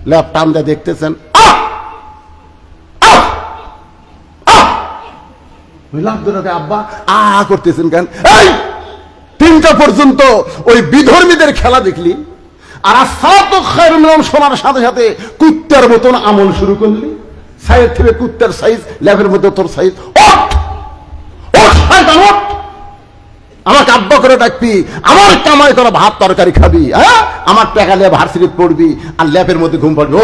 ল্যাপ টান দিয়ে দেখতেছেন আব্বা আ করতেছেন কেন? 3টা পর্যন্ত ওই বিধর্মীদের খেলা দেখলি, আর শোনার সাথে সাথে কুত্তার মতন আমল শুরু করলি। সাইড থেকে কুত্তার সাইজ, ল্যাবের মধ্যে তোর সাইজ। আমাকে আব্বা করে ডাকবি, আমার কামাই করা ভাত তরকারি খাবি, হ্যাঁ, আমার টাকা নিয়ে ভার্সিটি পড়বি, আর ল্যাবের মধ্যে ঘুম পাড়বি।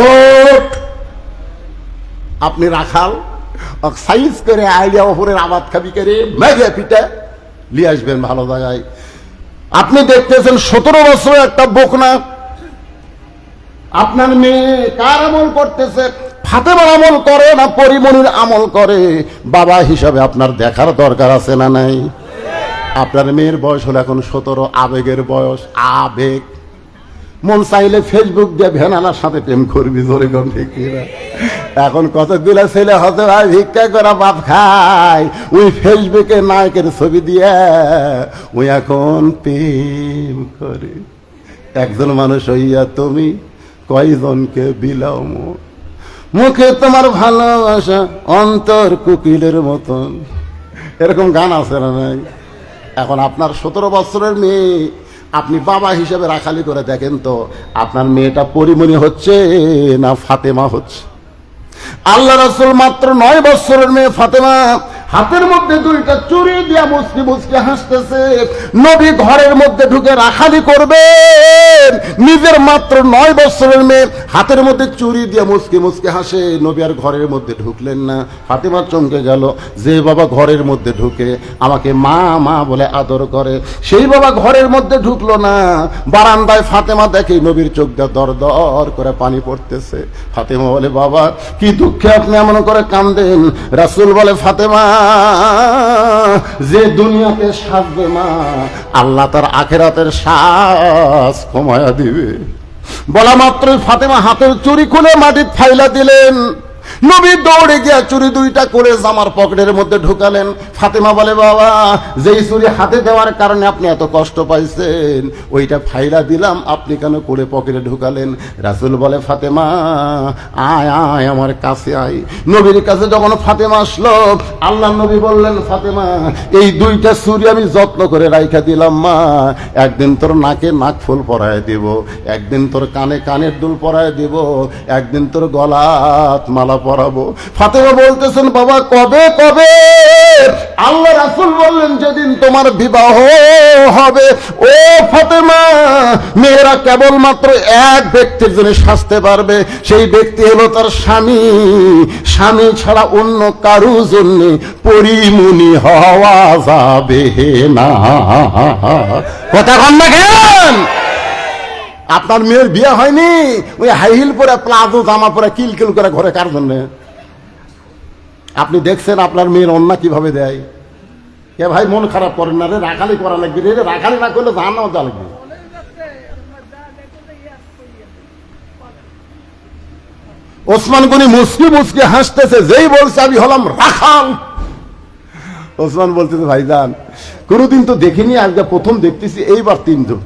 আপনি রাখাল সাইজ করে আইডিয়া ওপরের আবাদ খাবি করে মেঘে পিঠে নিয়ে আসবেন ভালো জায়গায়। আপনি দেখতেছেন 17 বছর একটা বকনা, আপনার মেয়ে কার আমল করতেছে? ফাতেমার আমল করে না পরিমণির আমল করে? বাবা হিসাবে আপনার দেখার দরকার আছে না নাই? আপনার মেয়ের বয়স হলো এখন 17, আবেগের বয়স, আবেগ। মন চাইলে ফেসবুক দিয়ে ভেনানার সাথে প্রেম করবি। জোরে কোন ঠিক না? এখন কতগুলা ছেলে হতে ভাই ভিক্ষা করা বাপ খায়, ওই ফেসবুকে নায়কের ছবি দিয়ে ওই এখন প্রেম করে। একজন মানুষ হইয়া তুমি কয়জনকে বিলাও, মুখে তোমার ভালোবাসা অন্তর কুকিলের মতন, এরকম গান আছে না নাই? এখন আপনার 17 বছরের মেয়ে, আপনি বাবা হিসেবে রাখালি করে দেখেন তো, আপনার মেয়েটা পরিমণি হচ্ছে না ফাতেমা হচ্ছে? আল্লাহ রাসূল মাত্র 9 বছরের মেয়ে ফাতেমা হাতের মধ্যে 2টা চুরি দিয়া মুচকি মুচকি হাসতেছে। নবী ঘরের মধ্যে ঢুকে রাখালি করবেন, নিজের মাত্র 9 বছরের মেয়ে হাতের মধ্যে চুরি দিয়া মুচকি মুচকি হাসে, নবী আর ঘরের মধ্যে ঢুকলেন না। ফাতেমা চমকে গেল, যে বাবা ঘরের মধ্যে ঢুকে আমাকে মা মা বলে আদর করে, সেই বাবা ঘরের মধ্যে ঢুকলো না। বারান্দায় ফাতেমা দেখে নবীর চোখ দিয়ে দর দর করে পানি পড়তেছে। ফাতেমা বলে, বাবা কি দুঃখে আপনি এমন করে কাঁদেন? রাসূল বলে, ফাতেমা যে দুনিয়াতে সাজবে মা, আল্লাহ তার আখিরাতের সাজ কমায়া দিবে। বলা মাত্রই ফাতেমা হাতের চুরি খুলে মাটির ফাইলা দিলেন। নবী দৌড়ে গিয়া চুরি 2টা করে জামার পকেটের মধ্যে ঢুকালেন। ফাতেমা বলে, বাবা যেই চুরি হাতে দেওয়ার কারণে আপনি এত কষ্ট পাইছেন, ওইটা ফাইলা দিলাম, আপনি কেন করে পকেটে ঢুকালেন? রাসূল বলে, ফাতেমা আয় আয় আমার কাছে আয়। নবীর কাছে যখন ফাতেমা আসলো, আল্লাহ নবী বললেন, ফাতেমা এই 2টা চুরি আমি যত্ন করে রাইখা দিলাম মা, একদিন তোর নাকে নাক ফুল পরায় দিব, একদিন তোর কানে কানের দুল পরায় দিব, একদিন তোর গলাত মালা পরাবো। ফাতেমা বলতেছেন, বাবা কবে কবে? আল্লাহ রাসূল বললেন, যেদিন তোমার বিবাহ হবে। ও ফাতেমা, মেয়েরা কেবলমাত্র এক ব্যক্তির জন্য সাজতে পারবে, সেই ব্যক্তি হলো তার স্বামী। স্বামী ছাড়া অন্য কারো জন্য পরিমণি হওয়া যাবে না। কথা কন না কেন? আপনার মেয়ের বিয়ে হয়নি, ওই হাই হিল পরে প্লাজো জামা পরে কিলকিল করে ঘরে কার জন্য? আপনি দেখছেন আপনার মেয়ের অন্যা কিভাবে দেয়? কে ভাই মন খারাপ করেন না রে, রাখালি করা লাগবে রে, রাখালি না করলে জাহান্নামে যাওয়া লাগবে। ওসমান গনি মুসকি মুসকি হাসতেছে, যেই বলছে আমি হলাম রাখাল। ওসমান বলতেছে ভাইজান কোনোদিন তো দেখিনি, আজকে প্রথম দেখতেছি, এইবার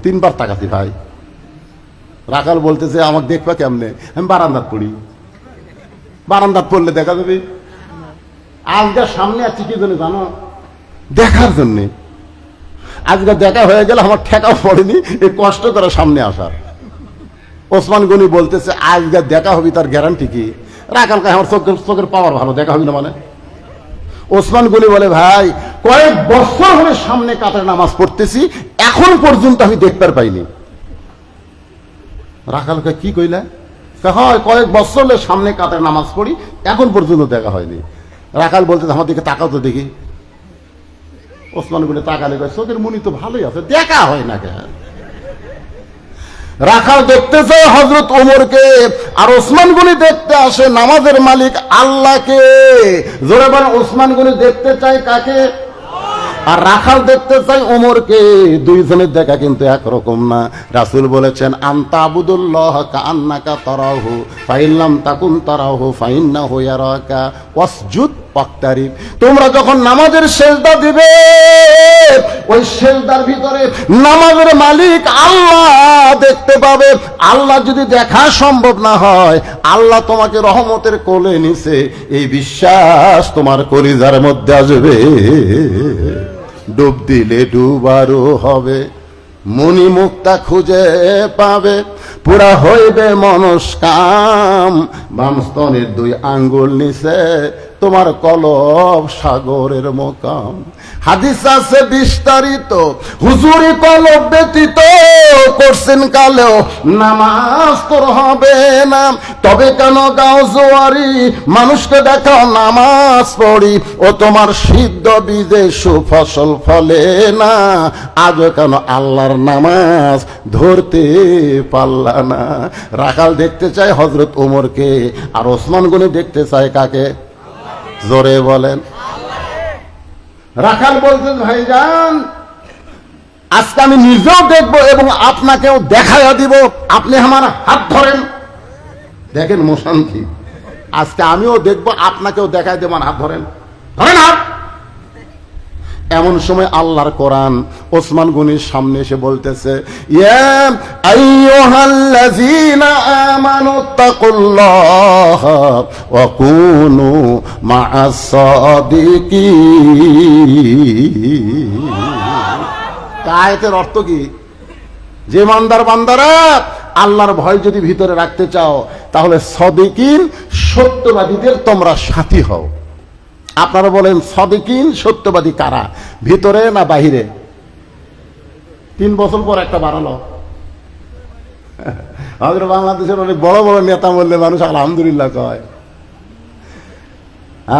তিনবার তাকাছি ভাই। রাখাল বলতেছে আমাকে দেখবা কেমনে? আমি বারান্দাত পড়ি। বারান্দাত পড়লে দেখা যাবে? আজকে সামনে আছি কি জন্য জানো? দেখার জন্যে। আজকে দেখা হয়ে গেলে আমার ঠেকা পড়েনি এই কষ্ট করে সামনে আসার। ওসমান গনি বলতেছে আজকে দেখা হবি তার গ্যারান্টি কি? রাখাল কাছে আমার চোখের পাওয়ার ভালো, দেখা হবি না মানে? ওসমান গনি বলে ভাই কয়েক বছর হলে সামনে কাতার নামাজ পড়তেছি, এখন পর্যন্ত আমি দেখতে পাইনি। রাখালকে কি কইলা? হয় কয়েক বছর হলে সামনে কাতার নামাজ পড়ি, এখন পর্যন্ত দেখা হয়নি। রাখাল বলতেছে আমার দিকে তাকাও তো দেখি। ওসমান গনি তাকালে চোখের মুনি তো ভালোই আছে, দেখা হয় না কেন? রাখাল দেখতে চায় হযরত ওমরকে, আর ওসমান গনি দেখতে আসে নামাজের মালিক আল্লাহকে। জোরে বলেন ওসমান গনি দেখতে চায় কাকে? আর রাখাল দেখতে চাই ওমরকে। দুইজনের দেখা কিন্তু একরকম না। রাসূল বলেছেন আনতা আবুদুল্লাহ কাআন্নাকা তারাহু ফাইল্লাম তাকুন তারাহু ফাইন্নাহু ইয়ারাকা ওয়াসজুদ ওয়াক্তারিব। তোমরা যখন নামাজের সেজদা দিবে, ওই সেজদার ভিতরে নামাজের মালিক আল্লাহ দেখতে পাবে। আল্লাহ যদি দেখা সম্ভব না হয়, আল্লাহ তোমাকে রহমতের কোলে নিছে, এই বিশ্বাস তোমার কলিজার মধ্যে আসবে। ডুব দিলে ডুবারও হবে, মনি মুক্তা খুঁজে পাবে, পুরা হইবে মনস্কাম। বাম স্তনের 2 আঙ্গুল নিচে তোমার কলব সাগরের মোকাম। হাদিস আছে বিস্তারিত, হুজুরি কলব ব্যতীত করছেন কালেও নামাজ তোর হবে না। তবে কেন গাও জোয়ারি, মানুষকে দেখাও নামাজ পড়ি, ও তোমার সিদ্ধ বীজে সুফসল ফলে না। আজও কেন আল্লাহর নামাজ ধরতে পারলা না? রাখাল দেখতে চায় হযরত ওমরকে, আর ওসমান গনি দেখতে চায় কাকে? জোরে বলেন। রাখাল বলছেন ভাইজান আজকে আমি নিজেও দেখব এবং আপনাকেও দেখাইয়া দিব, আপনি আমার হাত ধরেন। দেখেন মোশন কি, আজকে আমিও দেখব, আপনাকেও দেখাই দেব, হাত ধরেন, ধরেন হাত। এমন সময় আল্লাহর কোরআন ওসমান গনির সামনে এসে বলতেছে ইয়া আইয়ুহাল্লাযীনা আমানু তাকুল্লাহ ওয়া কুনু মা'আস সাদিকিন। আয়াতের অর্থ কি? যে ইমানদার বান্দারা আল্লাহর ভয় যদি ভিতরে রাখতে চাও, তাহলে সাদিকিন সত্যবাদীদের তোমরা সাথী হও। আপনারা বলেন সাদিকিন সত্যবাদী কারা, ভিতরে না বাহিরে? 3 বছর পর একটা বাড়ালো। আমাদের বাংলাদেশের অনেক বড় বড় নেতা বললে মানুষ আলহামদুলিল্লাহ কয়,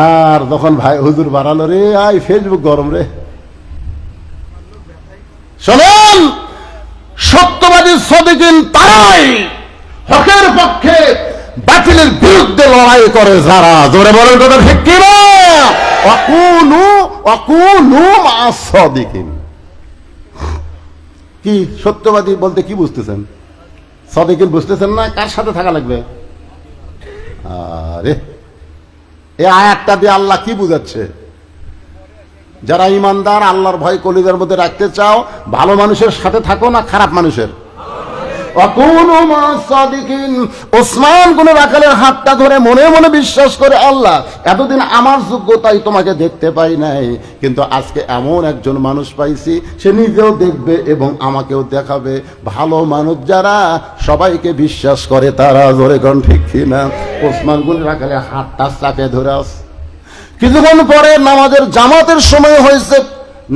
আর যখন ভাই হুজুর বাড়ালো রে, আই ফেসবুক গরম রে। শোনেন, সত্যবাদী সাদিকিন তারাই হকের পক্ষে বাতিলের বিরুদ্ধে লড়াই করে যারা। জোরে বলেন কথা ঠিক কি না? ওয়াকুনু মা'আস সাদিকিন। কি সত্যবাদী বলতে কি বুঝতেছেন? সাদিকিন বুঝতেছেন না? কার সাথে থাকা লাগবে? আরে এই আয়াতটা দিয়ে আল্লাহ কি বুঝাচ্ছে? যারা ইমানদার, আল্লাহর ভয় কলিজার মধ্যে রাখতে চাও, ভালো মানুষের সাথে থাকো না খারাপ মানুষের? ওসমান গনি রাখালের হাতটা ধরে মনে মনে বিশ্বাস করে, আল্লাহ এতদিন আমার যোগ্যতাই তোমাকে দেখতে পাই নাই, কিন্তু আজকে এমন একজন মানুষ পাইছি, সে নিজেও দেখবে এবং আমাকেও দেখাবে। ভালো মানুষ যারা সবাইকে বিশ্বাস করে তারা। জোরে কোন ঠিক কিনা? ওসমান গনি রাখালের হাতটা চাপে ধরে আস। কিছুক্ষণ পরে নামাজের জামাতের সময় হয়েছে।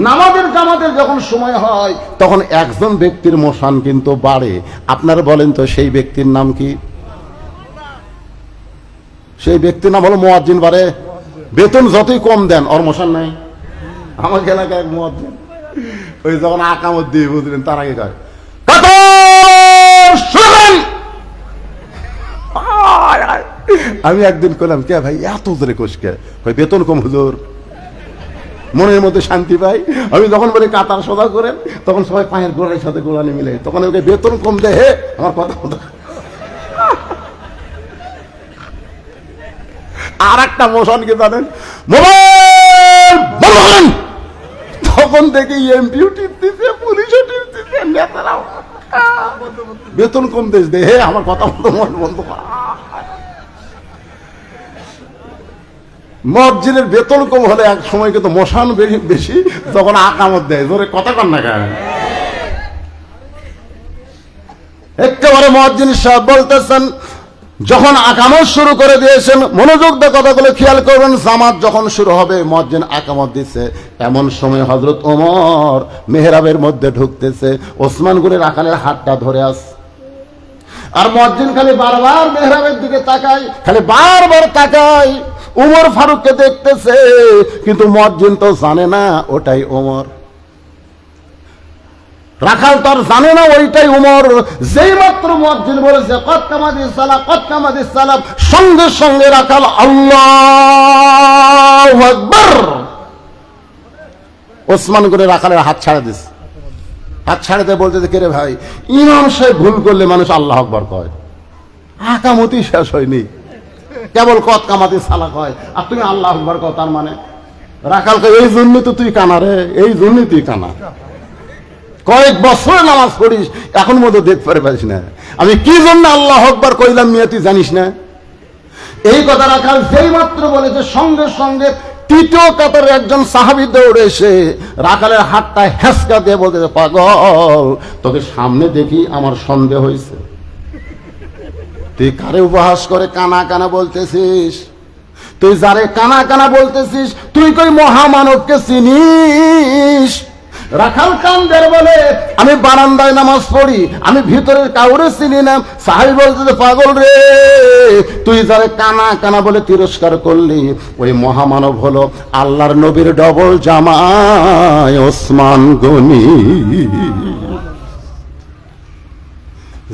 নামাজের জামাতের যখন সময় হয়, তখন একজন ব্যক্তির মোশান কিন্তু বাড়ে। আপনারা বলেন তো সেই ব্যক্তির নাম কি? সেই ব্যক্তির নাম হলো মুয়াজ্জিন। বাড়ে, বেতন যতই কম দেন ওর মোশান নাই। আমার এলাকায় এক মুয়াজ্জিন, ওই যখন আকামত দিয়ে বুঝলেন তার আগে কয় আমি একদিন কইলাম কে ভাই এত জোরে কোষকে? বেতন কম হুজুর। মনের মধ্যে শান্তি পাই। আমি যখন বলি কাতার সোজা করেন, তখন সবাই পায়ের গোড়ার সাথে গোড়ালি মিলে, তখন ওকে বেতন কম দেয়। হে আমার কথা কথা। আর একটা মোশন কি জানেন? মোবাইল মোবাইল, তখন থেকে এমপিও টিপ দিচ্ছে, পুলিশও টিপ দিচ্ছে, নেতারাও বেতন কম দেশ দে। হে আমার কথা মতো মন বন্ধ করা। মসজিদের বেতন কম হলে এক সময় কিন্তু মশান বেশি, তখন আকামত দেয় জোরে, কথা কন না কেন? একেবারে মসজিদ সাহেব বলতেছেন, যখন আকামত শুরু করে দিয়েছেন, মনোযোগ দিয়ে কথাগুলো খেয়াল করবেন, জামাত যখন শুরু হবে, মসজিদ আকামত দিচ্ছে, এমন সময় হযরত ওমর মেহরাবের মধ্যে ঢুকতেছে, ওসমান গনি রাখালের হাতটা ধরে আছে, আর মসজিদ খালি বারবার মেহরাবের দিকে তাকায়, খালি বারবার তাকায়, উমর ফারুককে দেখতেছে, কিন্তু মসজিদ তো জানে না ওটাই ওমর। রাখাল তার জানে না ওইটাই উমর। যেই মাত্র মুয়াজ্জিন বলেছে কদ কামাদিস সালাহ, কদ কামাদিস সালাহ, সঙ্গে সঙ্গে রাখাল আল্লাহু আকবার, ওসমান করে রাখালের হাত ছাড়া দিস। হাত ছাড়া দিয়ে বলতে, কে রে ভাই, ইমাম সাহেব ভুল করলে মানুষ আল্লাহু আকবার কয়, আকামতি শেষ হয়নি, কেবল কদ কামাদিস সালাহ কয়, আর তুমি আল্লাহু আকবার কও। তার মানে রাখালকে এই জন্য তো তুই কানা রে, এই জন্যই তুই কানা, কয়েক বছর নামাজ পড়িস, এখন মতো দেখতে পারিস না আমি কি জন্য আল্লাহু আকবার কইলাম, মিয়া তুই জানিস না? এই কথা রাখাল যেই মাত্র বলেছে, সঙ্গে সঙ্গে তৃতীয় কাতারের একজন সাহাবী দৌড়ে এসে রাখালের হাতটা হেঁচকা দিয়ে বলতেছে, পাগল, তোকে সামনে দেখি আমার সন্দেহ হয়েছে, তুই কারে উপহাস করে কানা কানা বলতেছিস? তুই যারে কানা কানা বলতেছিস, তুই কই মহামানবকে চিনিস? রাখাল কান্দের বলে, আমি বারান্দায় নামাজ পড়ি, আমি ভিতরের কাউরে চিনি না। সাহাবী বলতেছে, পাগল রে, তুই যারে কানা কানা বলে তিরস্কার করলি, ওই মহামানব হলো আল্লাহর নবীর ডবল জামাই ওসমান গনি।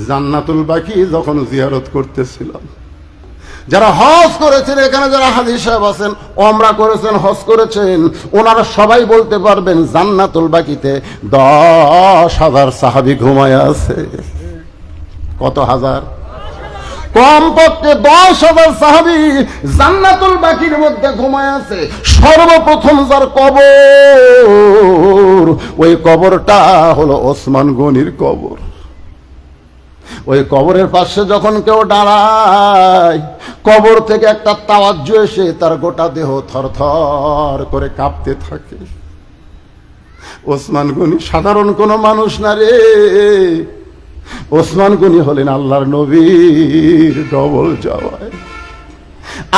জান্নাতুল বাকি যখন জিয়ারত করতেছিলাম, যারা হজ করেছেন, এখানে যারা হাজী সাহেব আছেন, ওমরা করেছেন, হজ করেছেন, ওনারা সবাই বলতে পারবেন জান্নাতুল বাকিতে 10,000 সাহাবী ঘুমায় আছে। কত হাজার? কমপক্ষে 10,000 সাহাবী জান্নাতুল বাকির মধ্যে ঘুমায় আছে। সর্বপ্রথম যার কবর, ওই কবরটা হলো ওসমান গনির কবর। ওই কবরের পাশে যখন কেউ দাঁড়ায়, কবর থেকে একটা তাওয়াজ্জু এসে তার গোটা দেহ থরথর করে কাঁপতে থাকে। ওসমান গনি সাধারণ কোনো মানুষ না রে, ওসমান গনি হলেন আল্লাহর নবীর ডবল জামাই।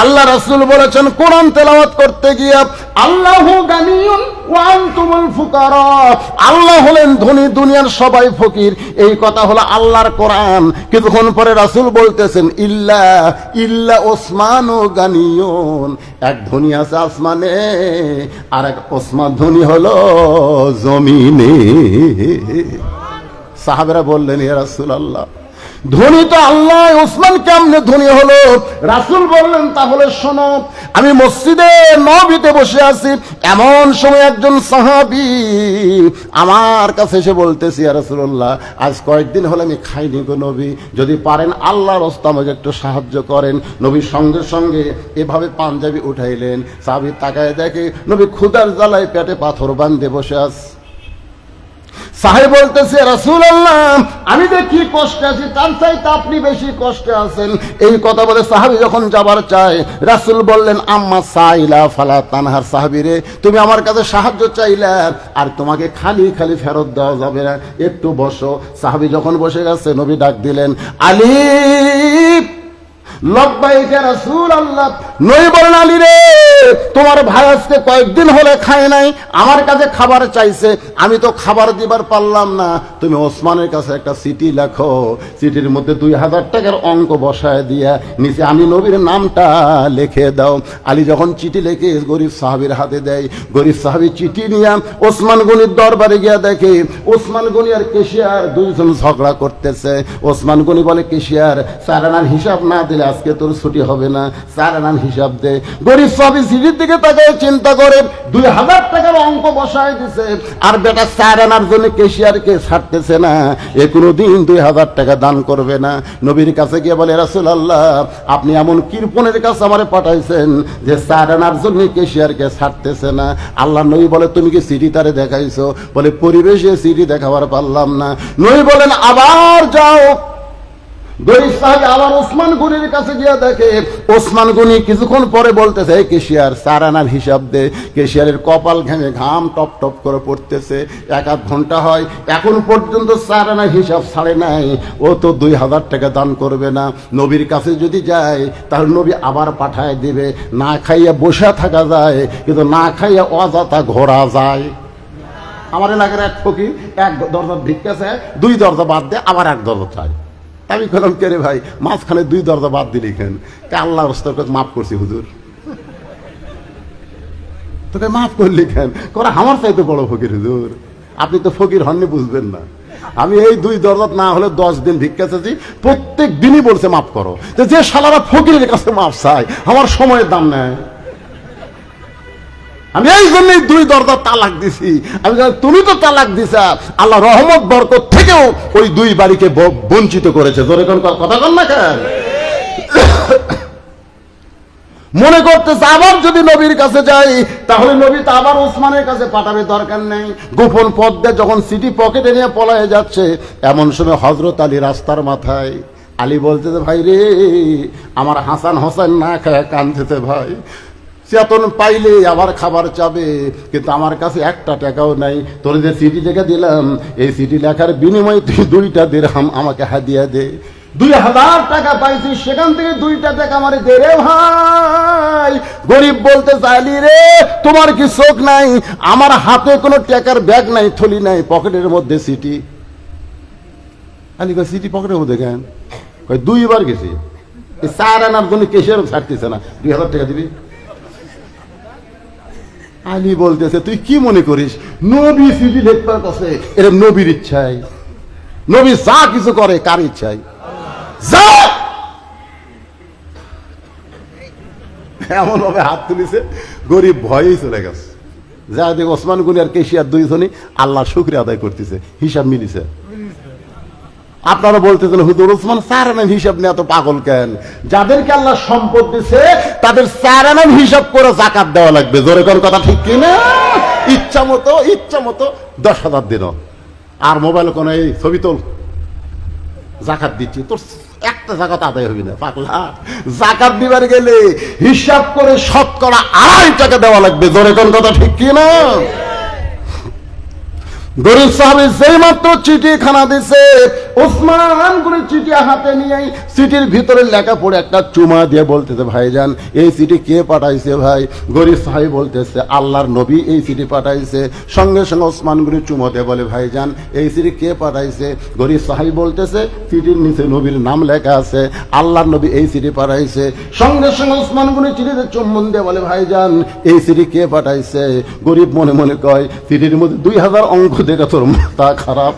আল্লাহ রাসূল বলেছেন কোরআন তেলাওয়াত করতে গিয়ে, আল্লাহু গানিয়ুন ওয়া আনতুমুল ফুকারা, আল্লাহ হলেন ধনী, দুনিয়ার সবাই ফকির। এই কথা হলো আল্লাহর কোরআন। কিছুক্ষণ পরে রাসূল বলতেছেন, ইল্লা ইল্লা ওসমানু গানিয়ুন, এক ধনী আছে আসমানে, আর এক ওসমান ধনী হলো জমিনে। সাহাবারা বললেন, ইয়া রাসূলুল্লাহ, ধনী তো আল্লাহ, ওসমান কেমনে ধনী হলো? রাসূল বললেন, তাহলে শোনো, আমি মসজিদে নববীতে বসে আছি, এমন সময় একজন সাহাবী আমার কাছে এসে বলতেছে, ইয়া রাসূলুল্লাহ, আজ কয়েকদিন হলো আমি খাইনি গো নবী, যদি পারেন আল্লাহর রাস্তা আমাকে একটু সাহায্য করেন। নবী সঙ্গে সঙ্গে এভাবে পাঞ্জাবি উঠাইলেন। সাহাবী তাকায় দেখে নবী ক্ষুধার জ্বালায় পেটে পাথর বাঁধে বসে আছে। সাহাবী বলতেছে, রাসূলুল্লাহ, আমি দেখি কষ্টে আছি, তার চাইতে আপনি বেশি কষ্টে আছেন। এই কথা বলে সাহাবী যখন যাবার চায়, রাসূল বললেন, আম্মা সাইলা ফালা তানহার, সাহাবী রে, তুমি আমার কাছে সাহায্য চাইলা, আর তোমাকে খালি খালি ফেরত দেওয়া যাবে না, একটু বসো। সাহাবী যখন বসে গেছে, নবী ডাক দিলেন, আলী, লব্বাইক ইয়া রাসূলুল্লাহ। নবী বলেন, আলী রে, তোমার ভাই আজকে কয়েকদিন হলে খায় নাই, আমার কাছে খাবার চাইছে, আমি তো খাবার দিবার পারলাম না, তুমি ওসমানের কাছে একটা চিঠি লেখো, চিঠির মধ্যে 2,000 টাকার অঙ্ক বসায় দিয়া নিচে আমি নবীর নামটা লিখে দাও। আলী যখন চিঠি লিখে গরিব সাহাবীর হাতে দেয়, গরিব সাহাবী চিঠি নিয়ে ওসমান গনির দরবারে গিয়া দেখে ওসমান গনি আর কেশিয়ার দুইজন ঝগড়া করতেছে। ওসমান গনি বলে, কেশিয়ার, 4 আনার হিসাব না দিলে আজকে তোর ছুটি হবে না, 4 আনার হিসাব দে। গরিব সাহাবী সিটির দিকে তাকায় চিন্তা করে 2000 টাকার অঙ্ক বসায় দিছে, আর বেটা 4 আনার জন্য ক্যাশিয়ারকে ছাড়তেছে না, এ কোনোদিন 2000 টাকা দান করবে না। নবীর কাছে গিয়ে বলে, রাসূলুল্লাহ আপনি এমন কৃপণের কাছে আমারে পাঠাইছেন যে 4 আনার জন্য ক্যাশিয়ারকে ছাড়তেছে না। আল্লাহ নবী বলে, তুমি কি সিটি তারে দেখাইছো? বলে, পরিবেশে সিটি দেখাবার পারলাম না। নবী বলেন, আবার যাও। গরিব সাহাবী আবার ওসমান গনির কাছে গিয়ে দেখে ওসমান গনি কিছুক্ষণ পরে বলতেছে, এই ক্যাশিয়ার 4 আনার হিসাব দে। ক্যাশিয়ারের কপাল ঘেমে ঘাম টপ টপ করে পড়তেছে। 1-1 ঘন্টা হয়, এখন পর্যন্ত 4 আনার হিসাব ছাড়ে নাই। ও তো 2000 টাকা দান করবে না। নবীর কাছে যদি যায় তাহলে নবী আবার পাঠায় দিবে। না খাইয়া বসে থাকা যায়, কিন্তু না খাইয়া অযথা ঘোরা যায়। আমার এলাকার এক ফকির 1 দরজা ভিক্ষা চায়, 2 দরজা বাদ দেয়, আবার 1 দরজা চায়। আমি বললাম, কে রে ভাই, মাঝখানে 2 দরজা বাদ দিলি কেন? আল্লাহ রাস্তার কাছে মাফ করছি হুজুর। তোকে মাফ করলি কেন? করে আমার চাইতে বড় ফকির হুজুর, আপনি তো ফকির হননি, বুঝবেন না। আমি এই 2 দরজা না হলে 10 দিন ভিক্ষা চাচ্ছি, প্রত্যেক দিনই বলছে মাফ করো। যে শালারা ফকিরের কাছে মাফ চাই, আমার সময়ের দাম নেয়। আমি এই জন্যই 2 দরজা তালাক দিছি। আমি তুমি তো তালাক দিছা, আল্লাহ রহমত বরকত থেকেও ওই 2 বাড়িকে বঞ্চিত করেছে। জোরে কোন কথা কন না কেন? মনে করতেছে আবার যদি নবীর কাছে যাই তাহলে নবী তো আবার ওসমানের কাছে পাঠাবে, দরকার নেই। গোপন পথ দিয়ে যখন সিটি পকেটে নিয়ে পলায়ে যাচ্ছে, এমন সময় হযরত আলী রাস্তার মাথায়। আলী বলতেছে, ভাই রে, আমার হাসান হোসেন না খায় কাঁদতেছে ভাই, চেতন পাইলে আবার খাবার চাবে, কিন্তু আমার কাছে 1টা টাকাও নাই। তোর যে সিটি লেখা দিলাম, এই সিটি লেখার বিনিময়ে তুই 2টা দিরহাম আমাকে হাদিয়া দে। 2000 টাকা পাইছি, সেখান থেকে 2টা টাকা আমারে দে রে ভাই। গরিব বলতে চাইলি, রে তোমার কি চোখ নাই? আমার হাতে কোনো টাকার ব্যাগ নাই, থলি নাই, পকেটের মধ্যে সিটি। আলী কয়, সিটি পকেটের মধ্যে কেন? কয়, 2 বার গেছি, এই 4 আনার জন্য কেসেরও ছাড়তেছে না, 2000 টাকা দিবি। আলী বলতেছে, তুই কি মনে করিস নবী সিটি লিখবার কাছে? এরকম নবীর ইচ্ছায়, নবী যা কিছু করে কার ইচ্ছায়? যা এমন ভাবে হাত তুলিছে, গরিব ভয়েই চলে গেছে। যা দেখ ওসমান গনি আর কেশিয়ার 2 জনই আল্লাহ শুকরিয়া আদায় করতেছে, হিসাব মিলিছে। আপনারা বলতেছেন, হুজুর ওসমান 4 আনার হিসাব নিয়ে এত পাগল কেন? যাদেরকে আল্লাহ সম্পদ দিছে তাদের 4 আনার হিসাব করে যাকাত দেওয়া লাগবে। জোরে কোন কথা ঠিক কিনা? ইচ্ছা মতো 10,000 দিন, আর মোবাইল কোন এই ছবি তোল, যাকাত দিচ্ছি, তোর একটা যাকাত আদায় হবি না পাগলা। যাকাত দিবার গেলে হিসাব করে শতকরা 2.5 টাকা দেওয়া লাগবে। জোরে কোন কথা ঠিক কিনা? গরিব সাহাবী যেই মাত্র চিঠি খানা দিছে, ওসমান গনি চিঠি হাতে নিয়ে চিঠির ভিতরে লেখা পড়ে একটা চুমা দিয়ে বলতেছে, ভাইজান এই চিঠি কে পাঠাইছে ভাই? গরিব সাহাবী বলতেছে, আল্লাহর নবী এই চিঠি পাঠাইছে। সঙ্গে সঙ্গে ওসমান গনি চুমা দিয়ে বলে, ভাইজান এই চিঠি কে পাঠাইছে? গরিব সাহাবী বলতেছে, চিঠির নিচে নবীর নাম লেখা আছে, আল্লাহর নবী এই চিঠি পাঠাইছে। সঙ্গে সঙ্গে ওসমান গনি চিঠিতে চুম্বন দিয়ে বলে, ভাইজান এই চিঠি কে পাঠাইছে? গরিব মনে মনে কয়, চিঠির মধ্যে 2000 অঙ্ক দেখে তোর মাথা খারাপ।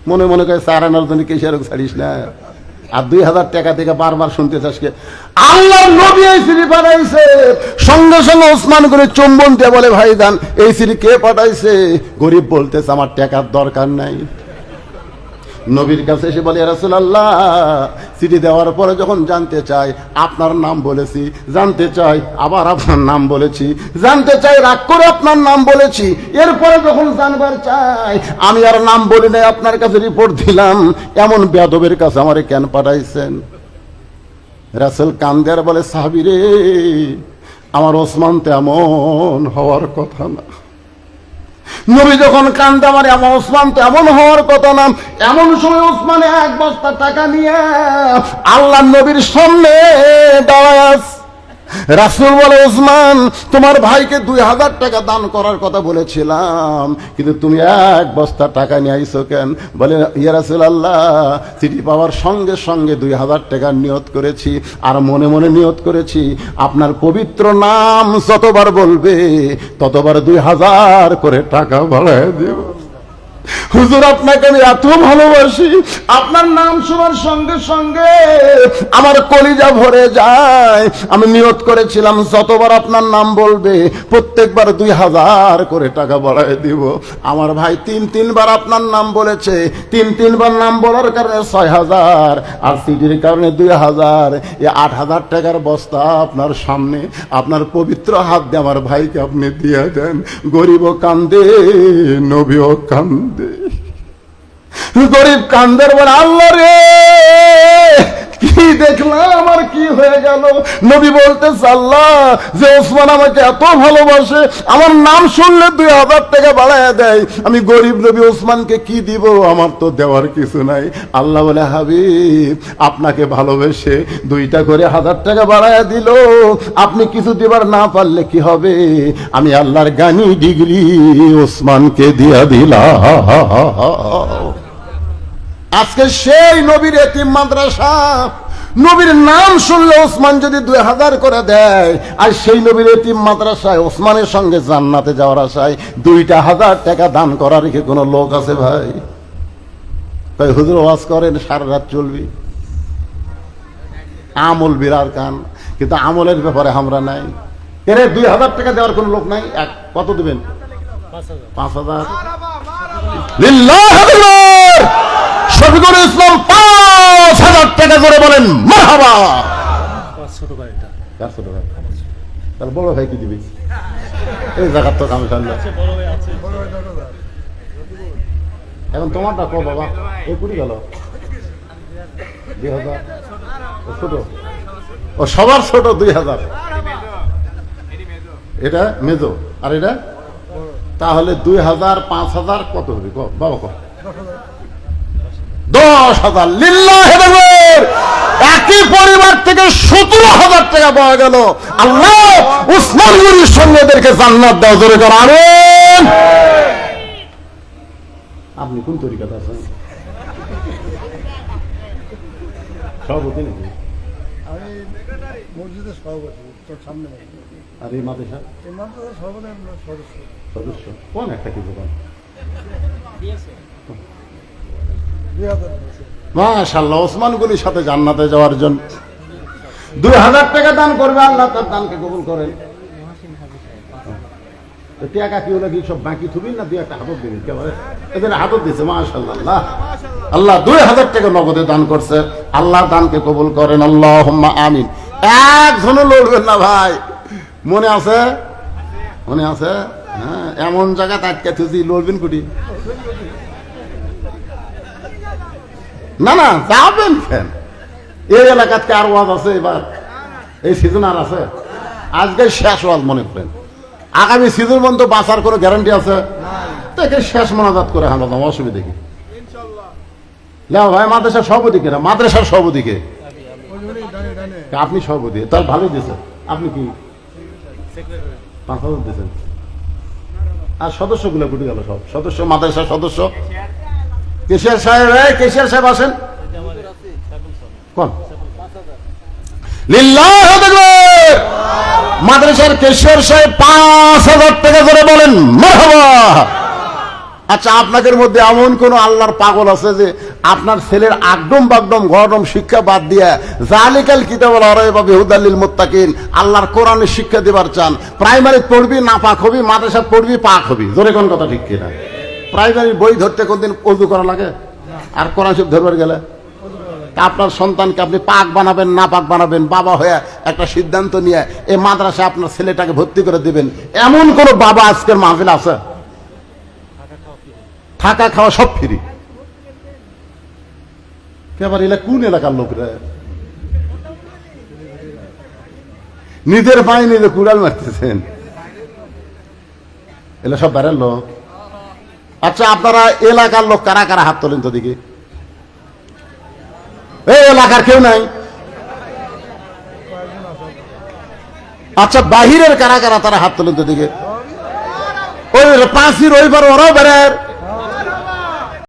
মনে মনে কয় 4 আনার জন্য কেশিয়ারক ছাড়িস না, আর 2000 টাকা থেকে বারবার শুনতে চাষকে আল্লাহ নবী এই চিঠি পাঠাইছে। সঙ্গে সঙ্গে ওসমান করে চুম্বন দিয়ে বলে, ভাইজান এই চিঠি কে পাঠাইছে? গরিব বলতেছে, আমার টাকার দরকার নাই। নবীর কাছে এসে বলে, রাসূলুল্লাহ চিঠি দেওয়ার পরে যখন জানতে চাই আপনার নাম বলেছি, জানতে চাই আবার আপনার নাম বলেছি, জানতে চাই রাগ করে আপনার নাম বলেছি, এরপরে যখন জানবার চাই আমি আর নাম বলি নাই, আপনার কাছে রিপোর্ট দিলাম, এমন বেয়াদবের কাছে আমারে কেন পাঠাইছেন? রাসূল কান্দের বলে, সাহাবী রে, আমার ওসমান তো এমন হওয়ার কথা না। নবী যখন কান্দে, আমার এমন ওসমান তো এমন হওয়ার কথা না। এমন সময় ওসমানে 1 বস্তা টাকা নিয়ে আল্লাহ নবীর সামনে দাঁড়ায়। রাসূল বলে, ওসমান তোমার ভাইকে 2000 টাকা দান করার কথা বলেছিলাম, কিন্তু তুমি 1 বস্তা টাকা নিয়ে আইছো কেন? বলে, ইয়া রাসূলুল্লাহ চিঠি পাওয়ার সঙ্গে সঙ্গে 2000 টাকা নিয়ত করেছি, আর মনে মনে নিয়ত করেছি আপনার পবিত্র নাম যতবার বলবে ততবার 2000 করে টাকা বাড়ায় দেব। হুজুর আপনাকে আমি এত ভালোবাসি, আপনার নাম শোনার সঙ্গে সঙ্গে আমার কলিজা ভরে যায়। আমি নিয়ত করেছিলাম যতবার আপনার নাম বলবে প্রত্যেকবার 2000 করে টাকা বাড়ায় দিব। আমার ভাই তিনবার আপনার নাম বলেছে, তিনবার নাম বলার কারণে 6000, আর সিটির কারণে 2000, এই 8000 টাকার বস্তা আপনার সামনে আপনার পবিত্র হাত দিয়ে আমার ভাইকে আপনি দিয়ে দেন। গরিবও কান্দে, নবীও কান্দে। গরিব কান্দের বলে আল্লাহ রে কি দেখলাম, আমার কি হয়ে গেল। নবী বলতেছে আল্লাহ যে ওসমান আমাকে এত ভালোবাসে, আমার নাম শুনলে 2000 টাকা বাড়ায় দেয়, আমি গরিব নবী ওসমানকে কি দিব, আমার তো দেওয়ার কিছু নাই। আল্লাহ বলে হাবিব আপনাকে ভালোবেসে 2টা করে 1000 টাকা বাড়ায় দিল, আপনি কিছু দিবার না পারলে কি হবে, আমি আল্লাহর গানি ডিগ্রি ওসমানকে দিয়া দিলাম। আজকে সেই নবীর এতিম মাদ্রাসা, নবীর নাম শুনলে ওসমান যদি 2000 করে দেয়, আর সেই নবীর এতিম মাদ্রাসায় ওসমানের সঙ্গে জান্নাতে যাওয়ার আশায় 2,000 টাকা দান করার কি কোনো লোক আছে ভাই? তাই হুজুর ওয়াজ করেন সারা রাত চলবি, আমল বিরার কান, কিন্তু আমলের ব্যাপারে আমরা নাই। এর 2000 টাকা দেওয়ার কোনো লোক নাই। কত দিবেন? 5000। শফিকুল ইসলাম 5000 টাকা করে বলেন মারহাবা। তার বড় ভাই কি দিবি? এই জায়গার তো কাম সামনে এখন তোমারটা কো বাবা, এই কুড়ি গেল 2000। ছোট ও সবার ছোট 2000, এটা মেজো, আর এটা তাহলে 2000 5000 কত হবে বাবা? কো 10,000 লিল্লাহি তাকবীর। একই পরিবার থেকে 17,000 টাকা পাওয়া গেল। আল্লাহ উসমান গনির সঙ্গে এদেরকে জান্নাত দাও, জোরে করে আমিন। আপনি কোন তরিকাতে আছেন? সভাপতি নাকি? আমি মসজিদের সভাপতি, তোর সামনে। আর এই মাদ্রাসা সভাপতি সদস্য কোন একটা কি দোকান? মাশাআল্লাহ, ওসমান গনির সাথে জান্নাতে যাওয়ার জন্য 2000 টাকা দান করবে, আল্লাহ তার দানকে কবুল করেন। টাকা কি হলো, কি সব বাকি থুবি না 2-1 হাতত দিবি? একেবারে এদের হাতত দিচ্ছে মাশাআল্লাহ। আল্লাহ 2000 টাকা নগদে দান করছে, আল্লাহ দানকে কবুল করেন, আল্লাহুম্মা আমিন। একজনও লড়বেন না ভাই, মনে আছে? মনে আছে? হ্যাঁ, এমন জায়গায় আটকে থুছি, লড়বেন কুটি? না না, যাবেন কেন? এই এলাকাতে আর ওয়াজ আছে এবার, এই সিজন আর আছে, আজকে শেষ ওয়াজ মনে করেন। আগামী সিজন পর্যন্ত বাঁচার কোনো গ্যারান্টি আছে? তাকে শেষ মোনাজাত করে হামলা, অসুবিধা কি? ভাই মাদ্রাসার সভাপতি কেনা? মাদ্রাসার সভাপতিকে আপনি সভাপতি, তার ভালোই দিয়েছেন। আপনি কি 5000 দিয়েছেন? আর সদস্যগুলো কুটি গেল সব সদস্য, মাদ্রাসার সদস্য। কেশিয়ার সাহেব, কেশিয়ার সাহেব আসেন কোন? লিল্লাহি তাকবীর। মাদ্রাসার কেশিয়ার সাহেব 5000 টাকা করে বলেন মারহাবা। আচ্ছা, আপনাদের মধ্যে এমন কোন আল্লাহর পাগল আছে যে আপনার ছেলের আগডম বাগডম গরম শিক্ষা বাদ দিয়া জালিকাল কিতাবুল আরাইবা বিহুদাল লিল মুত্তাকিন আল্লাহর কোরআনের শিক্ষা দিবার চান? প্রাইমারি পড়বি না পাক হবি, মাদ্রাসা পড়বি পাক হবি, জোরে কোন কথা ঠিক কিনা? প্রাইমারি বই ধরতে কোনদিন ওযু করা লাগে? আর কোরআন শরীফ ধরবার গেলে আপনার সন্তানকে আপনি পাক বানাবেন না পাক বানাবেন, বাবা হয়ে একটা সিদ্ধান্ত নিয়ে এই মাদ্রাসায় আপনার ছেলেটাকে ভর্তি করে দিবেন, এমন কোন বাবা আজকের মাহফিল আছে? থাকা খাওয়া সব ফ্রি। এবার এলা কোন এলাকার লোকরা নিজের পায়ে নিজে কুড়াল মারতেছেন? এলা সব বাইরের লোক। আচ্ছা, আপনারা এলাকার লোক কারা কারা হাত তোলেন তো দেখি? এই এলাকার কেউ নাই? আচ্ছা, বাহিরের কারা কারা তারা হাত তোলেন তো দেখি? ওই পাঁচি রবিবার ওরাও বেড়ার